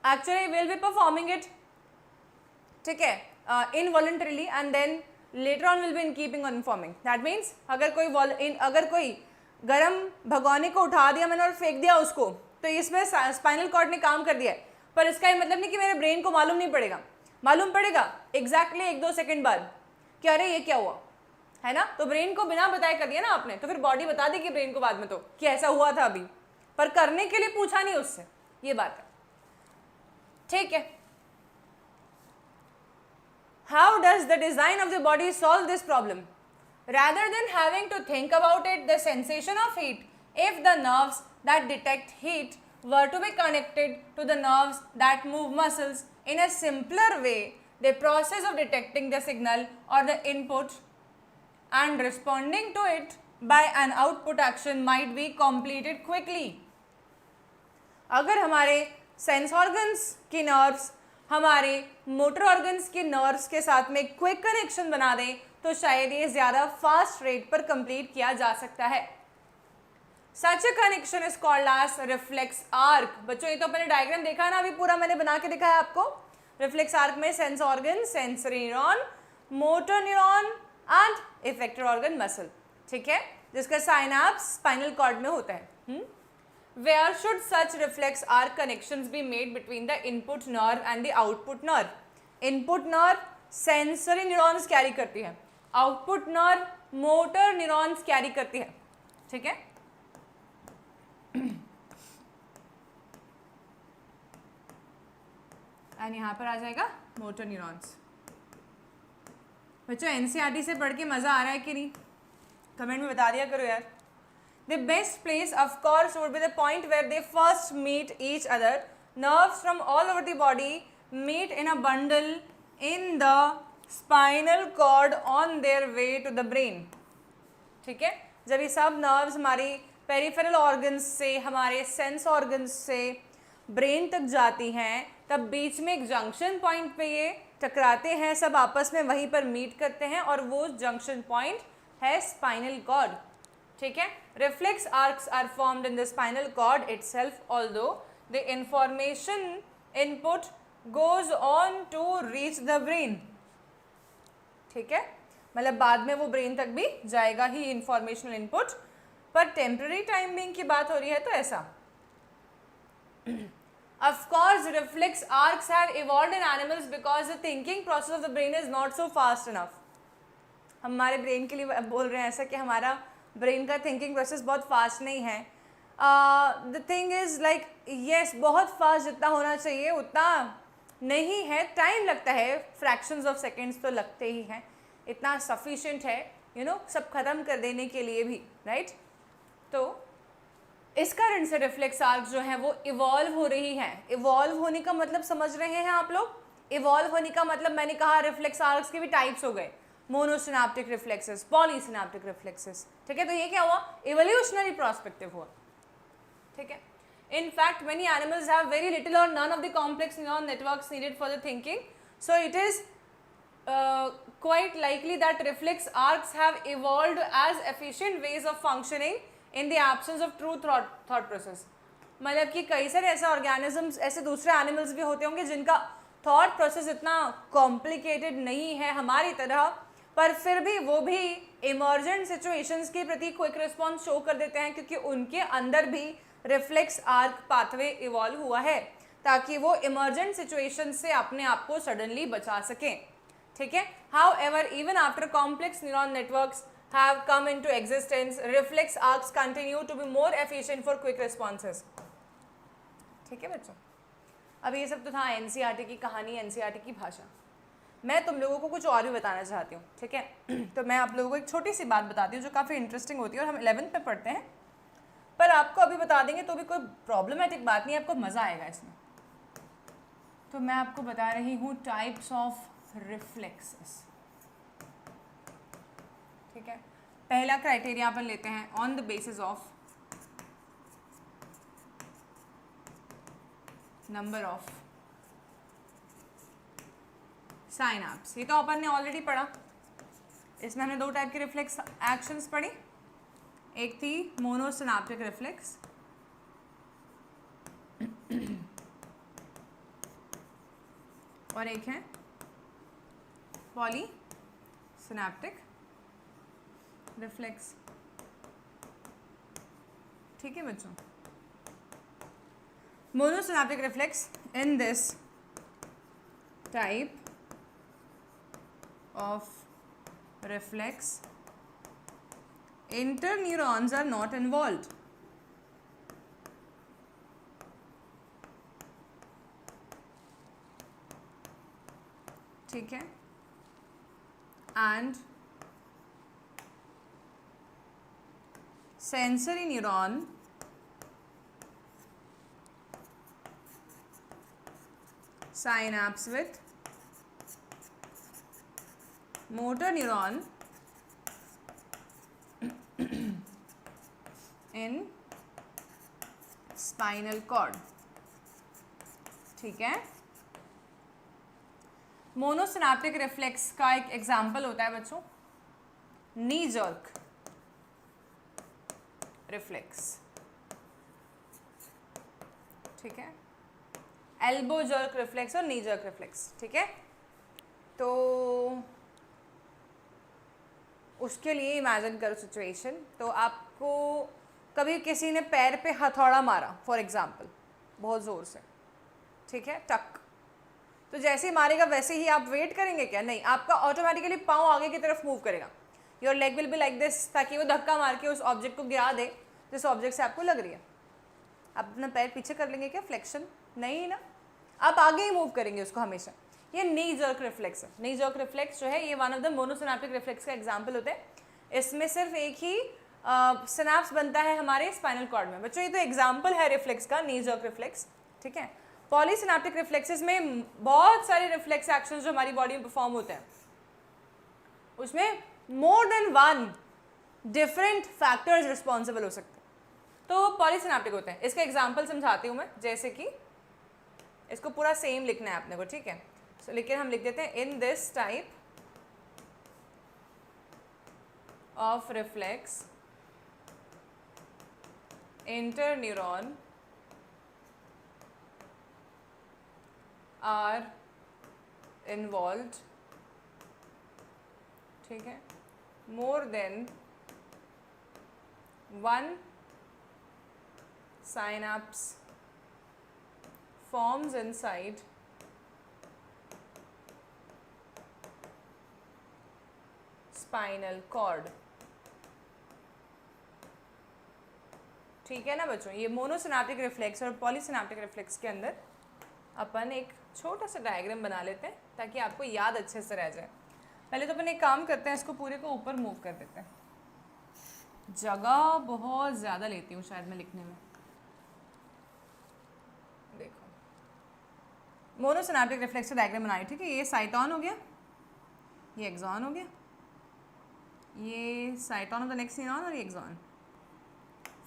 Actually, we'll be performing it, ठीक है, involuntarily, and then later on we'll be in keeping on informing. That means अगर कोई गरम भगोने को उठा दिया मैंने और फेंक दिया उसको, तो इसमें स्पाइनल कॉर्ड ने काम कर दिया है, पर इसका ये मतलब नहीं कि मेरे ब्रेन को मालूम नहीं पड़ेगा. मालूम पड़ेगा एग्जैक्टली 1-2 सेकेंड बाद कि अरे ये क्या हुआ, है ना. तो ब्रेन को बिना बताए कर दिया ना आपने, तो फिर बॉडी बता देगी ब्रेन को बाद में तो कि ऐसा हुआ था अभी, पर करने के लिए पूछा नहीं उससे. ये बात है, ठीक है. How does the design of the body solve this problem? rather than having to think about it, the sensation of heat, if the nerves that detect heat were to be connected to the nerves that move muscles in a simpler way, the process of detecting the signal or the input and responding to it by an output action might be completed quickly. अगर हमारे sense organs की nerves हमारे motor organs के nerves के साथ में quick connection बना दें तो शायद ये ज़्यादा फास्ट रेट पर कंप्लीट किया जा सकता है. Such a connection is called as reflex arc. बच्चों ये तो अपने डायग्राम देखा ना, अभी पूरा मैंने बना के दिखाया आपको. रिफ्लेक्स आर्क में sense organ, sensory neuron, motor neuron and effector organ muscle, ठीक है, जिसका साइनैप्स स्पाइनल कॉर्ड में होता है. Where should such reflex arc connections be made between the input nerve and the output nerve? Input nerve sensory neurons carry करती है, output nerve motor neurons carry करती है, ठीक है. एंड यहाँ पर आ जाएगा मोटर न्यूरॉन्स. बच्चों एनसीईआरटी से पढ़ के मज़ा आ रहा है कि नहीं? कमेंट में बता दिया करो यार. The best place, of course, would be the point where they first meet each other. Nerves from all over the body meet in a bundle in the spinal cord on their way to the brain. ठीक है, जब ये सब nerves हमारी peripheral organs से, हमारे sense organs से brain तक जाती हैं, तब बीच में एक जंक्शन पॉइंट पे ये टकराते हैं, सब आपस में वहीं पर मीट करते हैं और वो जंक्शन पॉइंट है स्पाइनल कॉर्ड, ठीक है. Reflex arcs are formed in the spinal cord itself, although the information input goes on to reach the brain. ठीक है, मतलब बाद में वो ब्रेन तक भी जाएगा ही इंफॉर्मेशनल इनपुट, पर टेम्पररी टाइमिंग की बात हो रही है तो ऐसा. Of course, reflex arcs have evolved in animals because the thinking process of the brain is not so fast enough. हमारे ब्रेन के लिए बोल रहे हैं ऐसा कि हमारा ब्रेन का थिंकिंग प्रोसेस बहुत फास्ट नहीं है. The thing is like yes, बहुत फास्ट जितना होना चाहिए उतना नहीं है, टाइम लगता है, फ्रैक्शंस ऑफ सेकेंड्स तो लगते ही हैं. इतना सफिशिएंट है यू नो सब ख़त्म कर देने के लिए भी, राइट. तो इस कारण से रिफ्लेक्स आर्क जो है वो इवॉल्व हो रही हैं. इवॉल्व होने का मतलब समझ रहे हैं आप लोग? इवॉल्व होने का मतलब मैंने कहा रिफ्लेक्स आर्क्स के भी टाइप्स हो गए. Monosynaptic reflexes, polysynaptic reflexes. ठीक है, तो ये क्या हुआ, इवोल्यूशनरी पर्सपेक्टिव हुआ। ठीक है, in fact many animals have very little or none of the complex neuron networks needed for the thinking, so it is quite likely that reflex arcs have evolved as efficient ways of functioning in the absence of true thought process। मतलब कि कई सारे ऐसे organisms, ऐसे दूसरे animals भी होते होंगे जिनका थॉट प्रोसेस इतना कॉम्प्लिकेटेड नहीं है हमारी तरह, पर फिर भी वो भी इमर्जेंट सिचुएशंस के प्रति क्विक रिस्पॉन्स शो कर देते हैं, क्योंकि उनके अंदर भी रिफ्लेक्स आर्क पाथवे इवॉल्व हुआ है ताकि वो इमर्जेंट सिचुएशन से अपने आप को सडनली बचा सकें। ठीक है, however even after complex neuron networks have come into existence, reflex arcs continue to be more efficient for quick responses। ठीक है बच्चों, अब ये सब तो था एनसीईआरटी की कहानी, एनसीईआरटी की भाषा। मैं तुम लोगों को कुछ और भी बताना चाहती हूँ। ठीक है, तो मैं आप लोगों को एक छोटी सी बात बताती हूँ जो काफ़ी इंटरेस्टिंग होती है और हम 11th में पढ़ते हैं, पर आपको अभी बता देंगे तो भी कोई प्रॉब्लमेटिक बात नहीं, आपको मज़ा आएगा इसमें। तो मैं आपको बता रही हूँ टाइप्स ऑफ रिफ्लेक्सेस। ठीक है, पहला क्राइटेरिया अपन लेते हैं on the basis of number of synapse. ये तो अपन ने ऑलरेडी पढ़ा, इसमें हमने दो टाइप के रिफ्लेक्स एक्शंस पढ़ी, एक थी मोनोसिनेप्टिक रिफ्लेक्स और एक है पॉलीसिनेप्टिक रिफ्लेक्स। ठीक है बच्चों, monosynaptic reflex, in this type of reflex interneurons are not involved। ठीक है, and sensory neuron synapse with motor neuron in spinal cord। ठीक है, मोनोसिनेप्टिक रिफ्लेक्स का एक एग्जाम्पल होता है बच्चों नी जर्क रिफ्लेक्स। ठीक है, एल्बो जर्क रिफ्लेक्स और नी जर्क रिफ्लेक्स। ठीक है, तो उसके लिए इमेजिन करो सिचुएशन, तो आपको कभी किसी ने पैर पे हथौड़ा मारा फॉर एग्जाम्पल बहुत ज़ोर से। ठीक है, टक, तो जैसे ही मारेगा वैसे ही आप वेट करेंगे क्या? नहीं, आपका ऑटोमेटिकली पाँव आगे की तरफ मूव करेगा, your leg will be like this, ताकि वो धक्का मार के उस ऑब्जेक्ट को गिरा दे जिस ऑब्जेक्ट से आपको लग रही है। आप अपना पैर पीछे कर लेंगे क्या? फ्लेक्शन नहीं ना, आप आगे ही मूव करेंगे उसको हमेशा। ये नी जर्क रिफ्लेक्स है। नी जर्क रिफ्लेक्स जो है ये one of the monosynaptic reflex का एग्जाम्पल होते हैं। इसमें सिर्फ एक ही सिनेप्स बनता है हमारे स्पाइनल कॉर्ड में। बच्चों ये तो एग्जाम्पल है रिफ्लेक्स का, नी जर्क रिफ्लेक्स। ठीक है, पॉलीसिनेप्टिक रिफ्लेक्सेस में बहुत सारे रिफ्लेक्स एक्शंस जो हमारी बॉडी में परफॉर्म होते हैं, उसमें more than one different factors responsible हो सकते हैं, तो पॉलीसिनेप्टिक होते हैं। इसका एग्जाम्पल समझाती हूँ मैं, जैसे कि इसको पूरा सेम लिखना है अपने को। ठीक है, so, लेकिन हम लिख देते हैं in this type of reflex interneuron are involved। ठीक है, more than one synapse forms inside spinal cord। ठीक है ना बच्चों, ये मोनोसिनेप्टिक रिफ्लेक्स और पॉलीसिनेप्टिक रिफ्लेक्स के अंदर अपन एक छोटा सा डायग्राम बना लेते हैं ताकि आपको याद अच्छे से रह जाए। पहले तो अपन एक काम करते हैं, इसको पूरे को ऊपर मूव कर देते हैं। जगह बहुत ज़्यादा लेती हूँ शायद मैं लिखने में। देखो, मोनोसिनेप्टिक रिफ्लेक्स का डायग्राम बनाए। ठीक है, ये साइटॉन हो गया, ये एक्सॉन हो गया, ये साइटोन ऑफ द नेक्स्ट न्यूरॉन और ये एक्सॉन।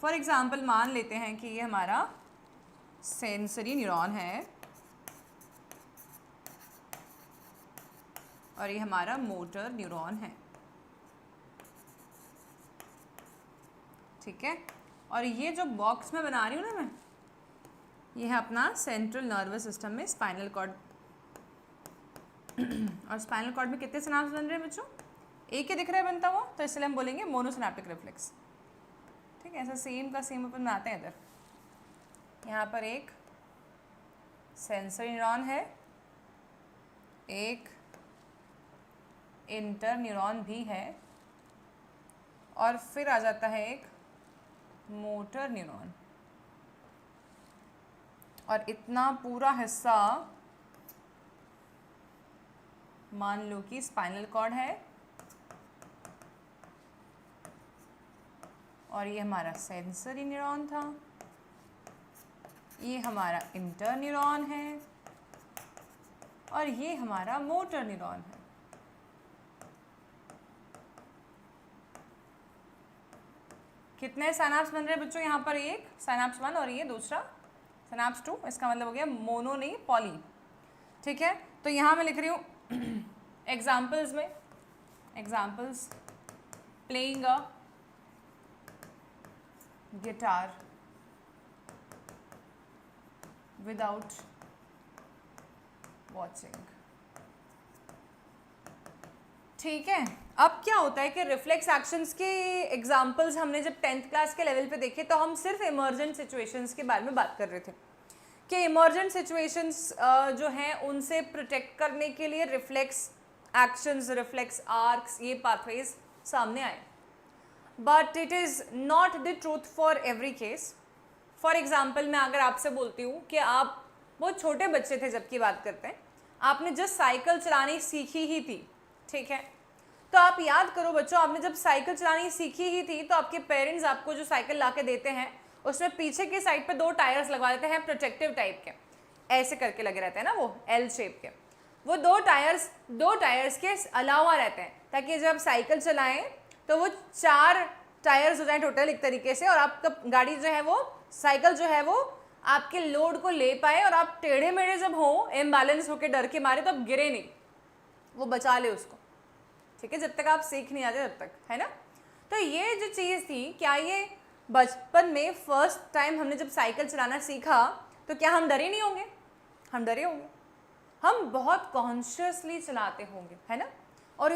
फॉर एग्जाम्पल मान लेते हैं कि ये हमारा सेंसरी न्यूरॉन है और ये हमारा मोटर न्यूरॉन है, ठीक है। और ये जो बॉक्स में बना रही हूँ ना मैं, ये है अपना सेंट्रल नर्वस सिस्टम में स्पाइनल कॉर्ड। और स्पाइनल कॉर्ड में कितने सिनाप्स बन रहे हैं बच्चों? एक ही दिख रहा है बनता हुआ, तो इसलिए हम बोलेंगे मोनोसिनेप्टिक रिफ्लेक्स, ठीक है। ऐसा सेम का सेम अपन बनाते हैं इधर। यहाँ पर एक सेंसरी न्यूरॉन है, एक इंटर न्यूरॉन भी है, और फिर आ जाता है एक मोटर न्यूरॉन। और इतना पूरा हिस्सा मान लो कि स्पाइनल कॉर्ड है, और ये हमारा सेंसरी न्यूरॉन था, ये हमारा इंटर न्यूरॉन है, और ये हमारा मोटर न्यूरॉन है। कितने साइनाप्स बन रहे हैं बच्चों? यहाँ पर एक साइनाप्स 1 और ये दूसरा साइनाप्स 2। इसका मतलब हो गया मोनो नहीं पॉली, ठीक है। तो यहाँ मैं लिख रही हूँ एग्जाम्पल्स में, examples playing a guitar without watching, ठीक है। अब क्या होता है कि रिफ्लेक्स एक्शंस के एग्जाम्पल्स हमने जब 10th क्लास के लेवल पे देखे तो हम सिर्फ इमर्जेंट सिचुएशंस के बारे में बात कर रहे थे कि इमर्जेंट सिचुएशंस जो हैं उनसे प्रोटेक्ट करने के लिए रिफ्लेक्स एक्शंस, रिफ्लेक्स आर्क्स, ये पाथवेज सामने आए। But it is not the truth for every case. For example मैं अगर आपसे बोलती हूँ कि आप बहुत छोटे बच्चे थे जब की बात करते हैं, आपने जस्ट साइकिल चलानी सीखी ही थी, ठीक है। तो आप याद करो बच्चों, आपने जब साइकिल चलानी सीखी ही थी तो आपके पेरेंट्स आपको जो साइकिल ला के देते हैं उसमें पीछे की साइड पे 2 टायर्स लगवा देते हैं प्रोटेक्टिव टाइप के, ऐसे करके लगे रहते हैं ना, वो एल शेप के। वो 2 टायर्स के अलावा रहते हैं ताकि जब साइकिल चलाएं तो वो 4 टायर्स हो जाए टोटल एक तरीके से, और आपका गाड़ी जो है वो, साइकिल जो है वो आपके लोड को ले पाए, और आप टेढ़े मेढ़े जब हो, इम्बैलेंस होकर डर के मारे, तो आप गिरे नहीं, वो बचा ले उसको, ठीक है। जब तक आप सीख नहीं आते तब तक, है ना। तो ये जो चीज़ थी, क्या ये बचपन में फर्स्ट टाइम हमने जब साइकिल चलाना सीखा तो क्या हम डरे नहीं होंगे? हम डरे होंगे, हम बहुत कॉन्शियसली चलाते होंगे, है ना। और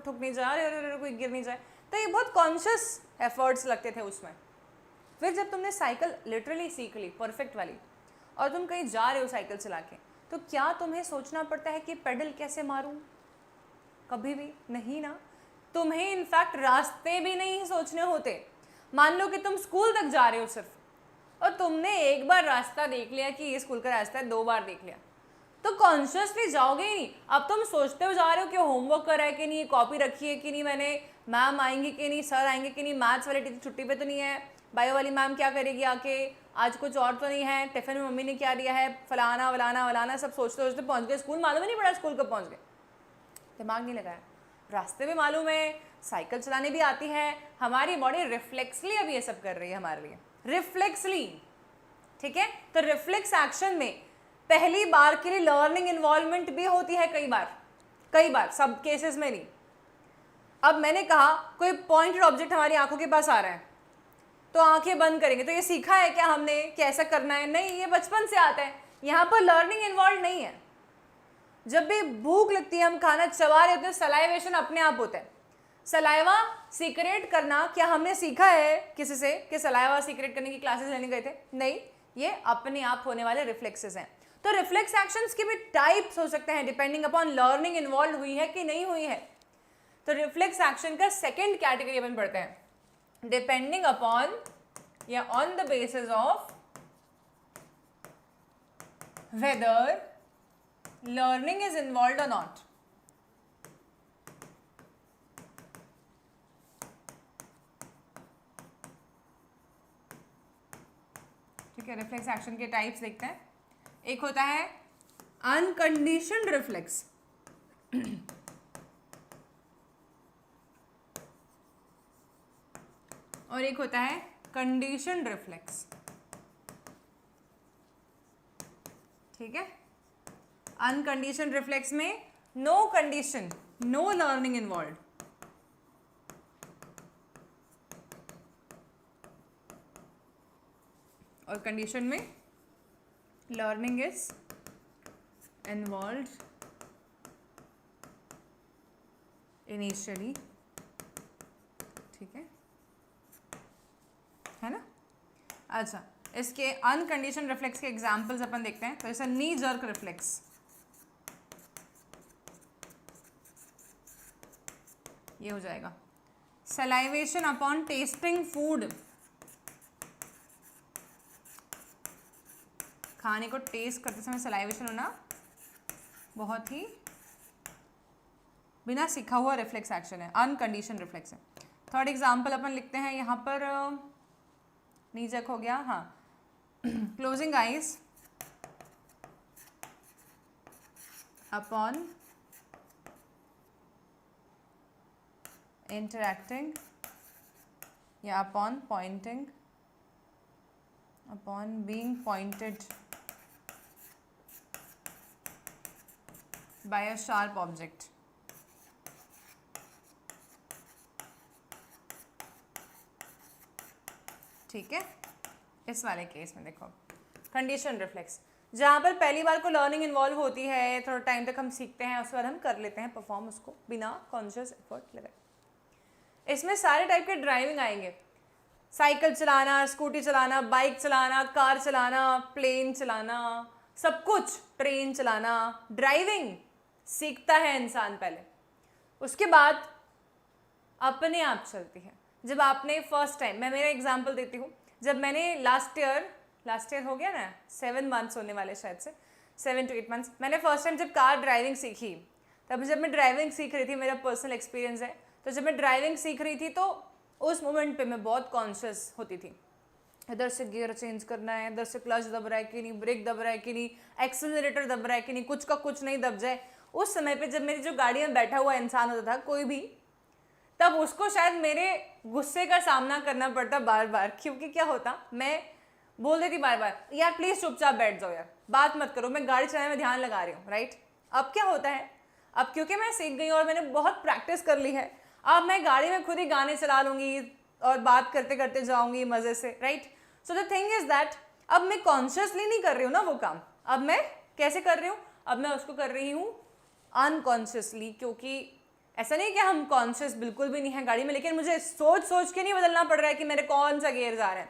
ठुक नहीं जाए, अरे कोई गिर नहीं जाए, तो ये बहुत कॉन्शियस एफर्ट्स लगते थे उसमें। फिर जब तुमने साइकिल लिटरली सीख ली परफेक्ट वाली, और तुम कहीं जा रहे हो साइकिल चला के, तो क्या तुम्हें सोचना पड़ता है कि पेडल कैसे मारूं? कभी भी नहीं ना। तुम्हें इनफैक्ट रास्ते भी नहीं सोचने होते। मान लो कि तुम स्कूल तक जा रहे हो सिर्फ, और तुमने एक बार रास्ता देख लिया कि ये स्कूल का रास्ता है, 2 बार देख लिया, तो कॉन्शियसली जाओगे ही नहीं। अब तुम सोचते हो जा रहे हो कि होमवर्क करा है कि नहीं, कॉपी रखी है कि नहीं मैंने, मैम आएंगी कि नहीं, सर आएंगे कि नहीं, मैथ्स वाली टीचर छुट्टी पे तो नहीं है, बायो वाली मैम क्या करेगी आके, आज कुछ और तो नहीं है, टिफिन में मम्मी ने क्या दिया है, फलाना वलाना वलाना, सब सोचते सोचते पहुँच गए स्कूल, मालूम ही नहीं पड़ा स्कूल कब पहुँच गए, दिमाग नहीं लगाया। रास्ते भी मालूम है, साइकिल चलाने भी आती है, हमारी बॉडी रिफ्लेक्सली अब ये सब कर रही है हमारे लिए, रिफ्लेक्सली, ठीक है। तो रिफ्लेक्स एक्शन में पहली बार के लिए लर्निंग इन्वॉल्वमेंट भी होती है, कई बार, सब केसेस में नहीं। अब मैंने कहा कोई पॉइंटेड ऑब्जेक्ट हमारी आंखों के पास आ रहा है, तो आंखें बंद करेंगे, तो ये सीखा है क्या हमने कि ऐसा करना है? नहीं, ये बचपन से आता है, यहाँ पर लर्निंग इन्वॉल्व नहीं है। जब भी भूख लगती है, हम खाना चबा रहे होते हैं, सलाइवेशन अपने आप होता है। सलाइवा सीक्रेट करना क्या हमने सीखा है किसी से कि सलाइवा सीक्रेट करने की क्लासेस लेने गए थे? नहीं, ये अपने आप होने वाले रिफ्लेक्सेस हैं। तो रिफ्लेक्स एक्शंस के भी टाइप्स हो सकते हैं डिपेंडिंग अपॉन लर्निंग इन्वॉल्व हुई है कि नहीं हुई है। तो रिफ्लेक्स एक्शन का सेकेंड कैटेगरी अपन पढ़ते हैं, डिपेंडिंग अपॉन या on the basis of whether learning is involved or not. ठीक है, रिफ्लेक्स एक्शन के टाइप्स देखते हैं। एक होता है अनकंडीशनड रिफ्लेक्स, और एक होता है कंडीशनड रिफ्लेक्स, ठीक है। अनकंडीशनड रिफ्लेक्स में no condition, no learning involve, और कंडीशन में लर्निंग इज इन्वॉल्व इनिशियली, ठीक है ना। अच्छा, इसके अनकंडीशन रिफ्लेक्स के एग्जाम्पल्स अपन देखते हैं। तो जैसे नी जर्क रिफ्लेक्स, ये हो जाएगा सलाइवेशन अपॉन टेस्टिंग फूड, खाने को टेस्ट करते समय सलाइवेशन होना बहुत ही बिना सीखा हुआ रिफ्लेक्स एक्शन है, अनकंडीशन रिफ्लेक्स है। थर्ड एग्जाम्पल अपन लिखते हैं यहाँ पर, नीजक हो गया, हाँ, क्लोजिंग आइज अपॉन इंटरैक्टिंग या upon pointing, upon being pointed by a sharp object. ठीक है, इस वाले केस में देखो कंडीशन रिफ्लेक्स, जहाँ पर पहली बार को लर्निंग इन्वॉल्व होती है, थोड़ा टाइम तक हम सीखते हैं, उसके बाद हम कर लेते हैं परफॉर्म उसको बिना कॉन्शियस एफर्ट लगाए। इसमें सारे टाइप के ड्राइविंग आएंगे, साइकिल चलाना, स्कूटी चलाना, बाइक चलाना, कार चलाना, प्लेन चलाना, सब कुछ, ट्रेन चलाना। ड्राइविंग सीखता है इंसान पहले, उसके बाद अपने आप चलती है। जब आपने फर्स्ट टाइम, मैं मेरा एग्जांपल देती हूँ, जब मैंने लास्ट ईयर हो गया ना, 7 मंथ्स होने वाले, शायद से 7 to 8 मंथ्स, मैंने फर्स्ट टाइम जब कार ड्राइविंग सीखी, तब जब मैं ड्राइविंग सीख रही थी, मेरा पर्सनल एक्सपीरियंस है, तो जब मैं ड्राइविंग सीख रही थी तो उस मोमेंट पे मैं बहुत कॉन्शियस होती थी, इधर से गियर चेंज करना है, इधर से क्लच दब रहा है कि नहीं, ब्रेक दब रहा है कि नहीं, एक्सेलरेटर दब रहा है कि नहीं, कुछ का कुछ नहीं दब जाए। उस समय पे जब मेरी जो गाड़ी में बैठा हुआ इंसान होता था कोई भी, तब उसको शायद मेरे गुस्से का सामना करना पड़ता बार बार, क्योंकि क्या होता, मैं बोल देती बार बार, यार प्लीज चुपचाप बैठ जाओ, यार बात मत करो, मैं गाड़ी चलाने में ध्यान लगा रही हूँ, राइट। अब क्या होता है, अब क्योंकि मैं सीख गई और मैंने बहुत प्रैक्टिस कर ली है, अब मैं गाड़ी में खुद ही गाने चला लूंगी और बात करते करते जाऊंगी मजे से, right. So the thing is that अब मैं कॉन्शियसली नहीं कर रही हूँ ना वो काम, अब मैं कैसे कर रही हूँ, अब मैं उसको कर रही हूँ अनकॉन्शियसली, क्योंकि ऐसा नहीं कि हम कॉन्शियस बिल्कुल भी नहीं है गाड़ी में, लेकिन मुझे सोच सोच के नहीं बदलना पड़ रहा है कि मेरे कौन सा गियर जा रहा है,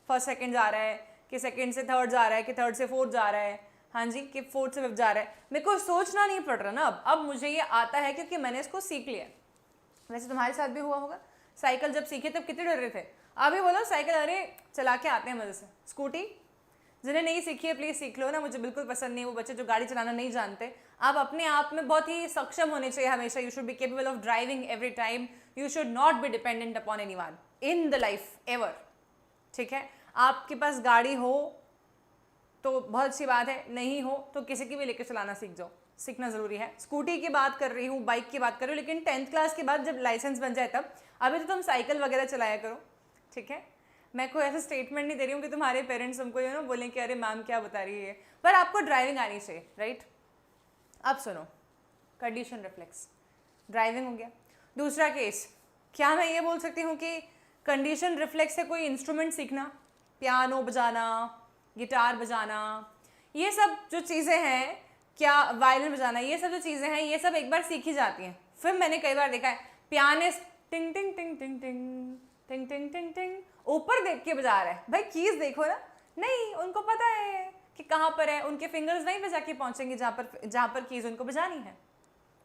फर्स्ट सेकंड जा रहा है कि सेकंड से थर्ड जा रहा है कि थर्ड से फोर्थ जा रहा है, हाँ जी, कि फोर्थ से फिफ्थ जा रहा है, मेरे को सोचना नहीं पड़ रहा ना। अब मुझे ये आता है क्योंकि मैंने इसको सीख लिया। वैसे तुम्हारे साथ भी हुआ होगा, साइकिल जब सीखे तब कितने डर रहे थे, अभी बोलो साइकिल अरे चला के आते हैं मजे से। स्कूटी जिन्हें नहीं सीखी है प्लीज़ सीख लो ना, मुझे बिल्कुल पसंद नहीं वो बच्चे जो गाड़ी चलाना नहीं जानते। आप अपने आप में बहुत ही सक्षम होने चाहिए हमेशा, you should be capable of driving every time, you should not be dependent upon anyone in the life ever, ठीक है। आपके पास गाड़ी हो तो बहुत अच्छी बात है, नहीं हो तो किसी की भी लेकर चलाना सीख जाओ, सीखना ज़रूरी है। स्कूटी की बात कर रही हूँ, बाइक की बात कर रही हूँ, लेकिन 10th क्लास के बाद जब लाइसेंस बन जाए तब, अभी तो तुम साइकिल वगैरह चलाया करो, ठीक है। मैं कोई ऐसा स्टेटमेंट नहीं दे रही हूँ कि तुम्हारे पेरेंट्स तुमको यू नो बोलें कि अरे मैम क्या बता रही है, पर आपको ड्राइविंग आनी चाहिए, राइट। अब सुनो, कंडीशन रिफ्लेक्स ड्राइविंग हो गया। दूसरा केस, क्या मैं ये बोल सकती हूँ कि कंडीशन रिफ्लेक्स से कोई इंस्ट्रूमेंट सीखना, पियानो बजाना, गिटार बजाना, ये सब जो चीज़ें हैं, क्या वायलिन बजाना, ये सब जो चीज़ें हैं ये सब एक बार सीखी जाती हैं। फिर मैंने कई बार देखा है पियानिस्ट टिंग टिंग टिंग टिंग टिंग टिंग टिंग टिंग टिंग ऊपर देख के बजा रहा है, भाई कीज देखो ना, नहीं उनको पता है कि कहाँ पर है, उनके फिंगर्स नहीं बजा के पहुँचेंगे जहाँ पर कीज उनको बजानी है,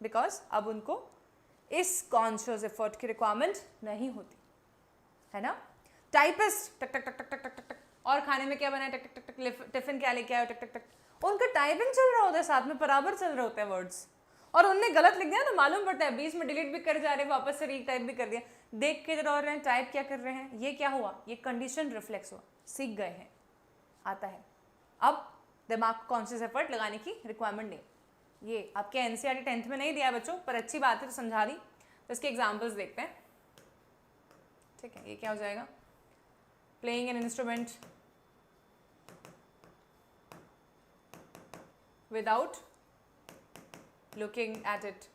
बिकॉज अब उनको इस कॉन्शियस एफर्ट की रिक्वायरमेंट नहीं होती है ना। टाइपिस्ट टक टक टक टक टक टक टक, और खाने में क्या बनाया, टक टक टक टक, टिफिन क्या लेके आया, टक टक टक, उनका टाइपिंग चल रहा होता है, साथ में बराबर चल रहे होते हैं वर्ड्स, और उनने गलत लिख दिया तो मालूम पड़ता है, बीच में डिलीट भी कर जा रहे हैं, वापस से रीटाइप भी कर दिया, देख के जरा और रहे हैं टाइप क्या कर रहे हैं, ये क्या हुआ, ये कंडीशन रिफ्लेक्स हुआ, सीख गए हैं, आता है। अब दिमाग को कॉन्शियस एफर्ट लगाने की रिक्वायरमेंट नहीं, ये आपके एनसीईआरटी 10th में नहीं दिया बच्चों, पर अच्छी बात है तो समझा दी। तो इसके एग्जाम्पल्स देखते हैं। ठीक है, ये क्या हो जाएगा? Playing an instrument without looking at it,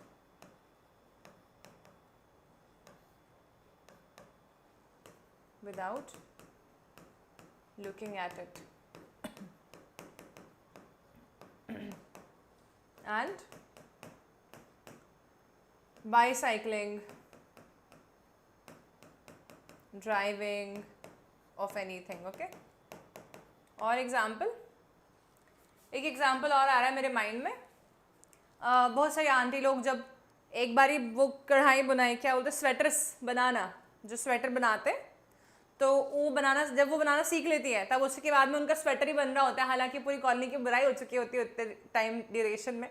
without looking at it. And bicycling, driving, of anything. Okay, और एग्जाम्पल, एक एग्जाम्पल और आ रहा है मेरे माइंड में। बहुत सारी आंटी लोग जब एक बारी वो कढ़ाई बुनाई, क्या बोलते, स्वेटर्स बनाना, जो स्वेटर बनाते हैं, तो वो बनाना, जब वो बनाना सीख लेती है तब उसके बाद में उनका स्वेटर ही बन रहा होता है। हालांकि पूरी कॉलोनी की बुराई हो चुकी होती है उतने टाइम ड्यूरेशन में,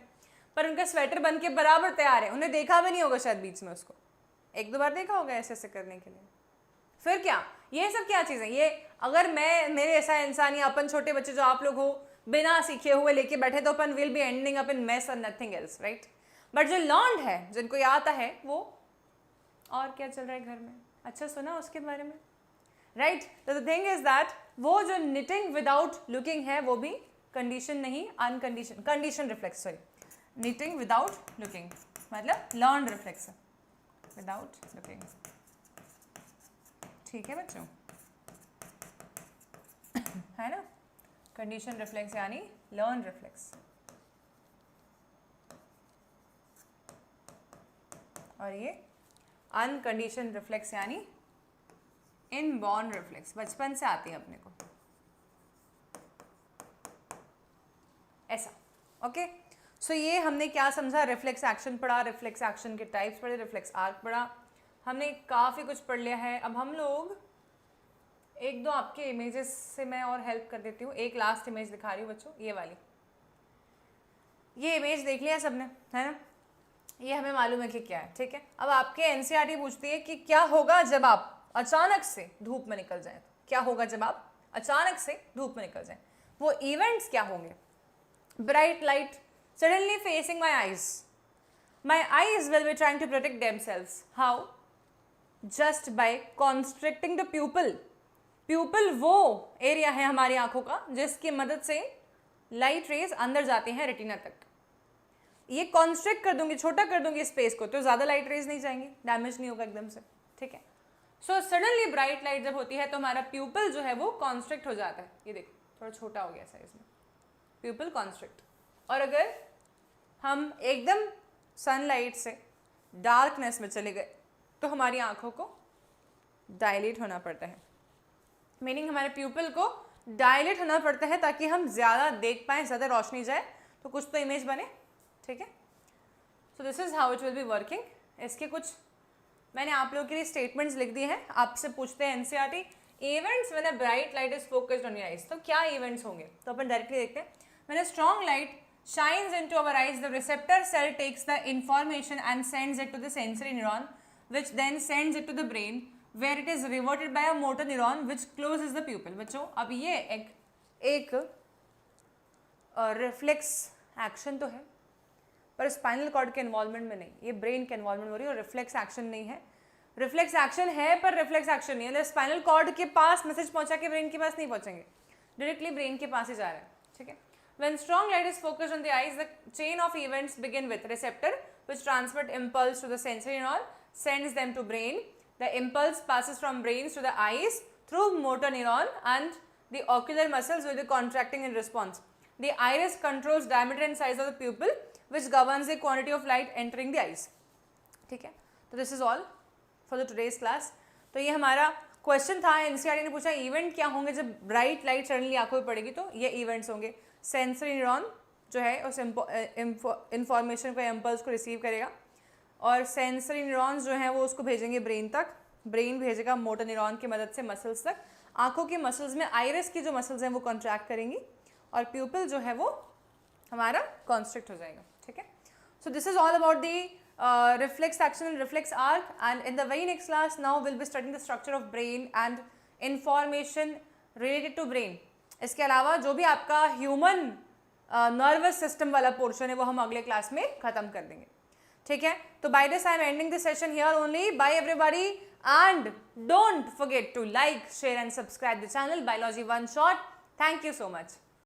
पर उनका स्वेटर बन के बराबर तैयार है। उन्हें देखा भी नहीं होगा शायद बीच में, उसको एक दो बार देखा होगा ऐसे ऐसे करने के लिए। फिर क्या, ये सब क्या चीज़ें, ये अगर मैं, मेरे ऐसा इंसान या अपन छोटे बच्चे जो आप लोग हो, बिना सीखे हुए लेके बैठे, तो अपन will be ending up in mess और नथिंग एल्स, राइट। बट जो लर्न्ड है, जिनको ये आता है, वो और क्या चल रहा है घर में, अच्छा सुना उसके बारे में, राइट। तो द थिंग इज दैट वो जो निटिंग विदाउट लुकिंग है, वो भी कंडीशन नहीं, uncondition, condition reflex, sorry, knitting without looking मतलब लर्न रिफ्लेक्स विदाउट लुकिंग। ठीक है बच्चों, है ना, कंडीशन रिफ्लेक्स यानी लर्न रिफ्लेक्स, और ये अनकंडीशन रिफ्लेक्स यानी इनबॉर्न रिफ्लेक्स, बचपन से आती है अपने को, ऐसा। ओके, सो ये हमने क्या समझा, रिफ्लेक्स एक्शन पढ़ा, रिफ्लेक्स एक्शन के टाइप्स पढ़े, रिफ्लेक्स आर्क पढ़ा, हमने काफ़ी कुछ पढ़ लिया है। अब हम लोग एक दो आपके इमेजेस से मैं और हेल्प कर देती हूँ। एक लास्ट इमेज दिखा रही हूँ बच्चों, ये वाली, ये इमेज देख लिया सबने, है ना, ये हमें मालूम है कि क्या है, ठीक है। अब आपके एनसीईआरटी पूछती है कि क्या होगा जब आप अचानक से धूप में निकल जाएं, क्या होगा जब आप अचानक से धूप में निकल जाएं, वो इवेंट्स क्या होंगे। Bright light suddenly facing my eyes will be trying to protect themselves, how, just by constricting the pupil. Pupil वो एरिया है हमारी आंखों का जिसकी मदद से लाइट रेज अंदर जाते हैं रेटिना तक। ये कॉन्स्ट्रिक्ट कर दूंगी, छोटा कर दूंगी स्पेस को, तो ज़्यादा लाइट रेज नहीं जाएंगी, डैमेज नहीं होगा एकदम से, ठीक है। सो सडनली ब्राइट लाइट जब होती है तो हमारा प्यूपल जो है वो कॉन्स्ट्रिक्ट हो जाता है, ये देखो थोड़ा छोटा हो गया साइज में, प्यूपल कॉन्स्ट्रिक्ट। और अगर हम एकदम सनलाइट से डार्कनेस में चले गए तो हमारी आंखों को डायलेट होना पड़ता है, मीनिंग हमारे प्यूपल को डायलेट होना पड़ता है ताकि हम ज़्यादा देख पाएँ, ज़्यादा रोशनी जाए तो कुछ तो इमेज बने, ठीक है। So this is how it will be working. इसके कुछ मैंने आप लोगों के लिए स्टेटमेंट्स लिख दिए हैं। आपसे पूछते हैं NCERT, events when a bright light is focused on your eyes, तो क्या इवेंट्स होंगे, तो अपन डायरेक्टली देखते हैं। When a strong light shines into our eyes, the receptor cell takes the information and sends it to the sensory neuron, which then sends it to the brain, where it is reverted by a motor neuron, which closes the pupil. बच्चों अब ये एक reflex action तो है, पर spinal cord के involvement में नहीं, ये ब्रेन के इन्वॉल्वमेंट हो रही है, और रिफ्लेक्स एक्शन नहीं है। रिफ्लेक्स एक्शन है पर रिफ्लेक्स एक्शन नहीं है, स्पाइनल कॉर्ड के पास मैसेज पहुंचा के ब्रेन के पास नहीं पहुंचेंगे, डायरेक्टली ब्रेन के पास ही जा रहा है, ठीक है। When strong light is focused on the eyes, the chain of events begin with receptor, which transmit impulse to the sensory neuron, sends them to brain. The impulse passes from brains to the eyes through motor neuron, and the ocular muscles will be contracting in response. The iris controls diameter and size of the pupil, which governs the quantity of light entering the eyes. ठीक है, तो this is all for the today's class. तो ये हमारा question था, NCERT ने पूछा event क्या होंगे जब ब्राइट लाइट सडनली आंखों में पड़ेगी, तो ये इवेंट्स होंगे। सेंसरी न्यूरॉन जो है उस इंफॉर्मेशन को, इम्पल्स को रिसीव करेगा, और सेंसरी न्यूरॉन्स जो हैं वो उसको भेजेंगे ब्रेन तक, ब्रेन भेजेगा मोटर न्यूरॉन की मदद से मसल्स तक। आंखों की मसल्स में आइरिस की जो मसल्स हैं वो कॉन्ट्रैक्ट करेंगी, और प्यूपिल जो है वो हमारा कॉन्स्ट्रिक्ट हो जाएगा, ठीक है। So this is all about the reflex action and reflex arc, and in the very next class now we'll be studying the structure of brain and information related to brain. इसके अलावा जो भी आपका human nervous system वाला portion है वो हम अगले क्लास में खत्म कर देंगे, ठीक है। तो by this I am ending this session here only. Bye everybody, and don't forget to like, share and subscribe the channel Biology One Shot. Thank you so much.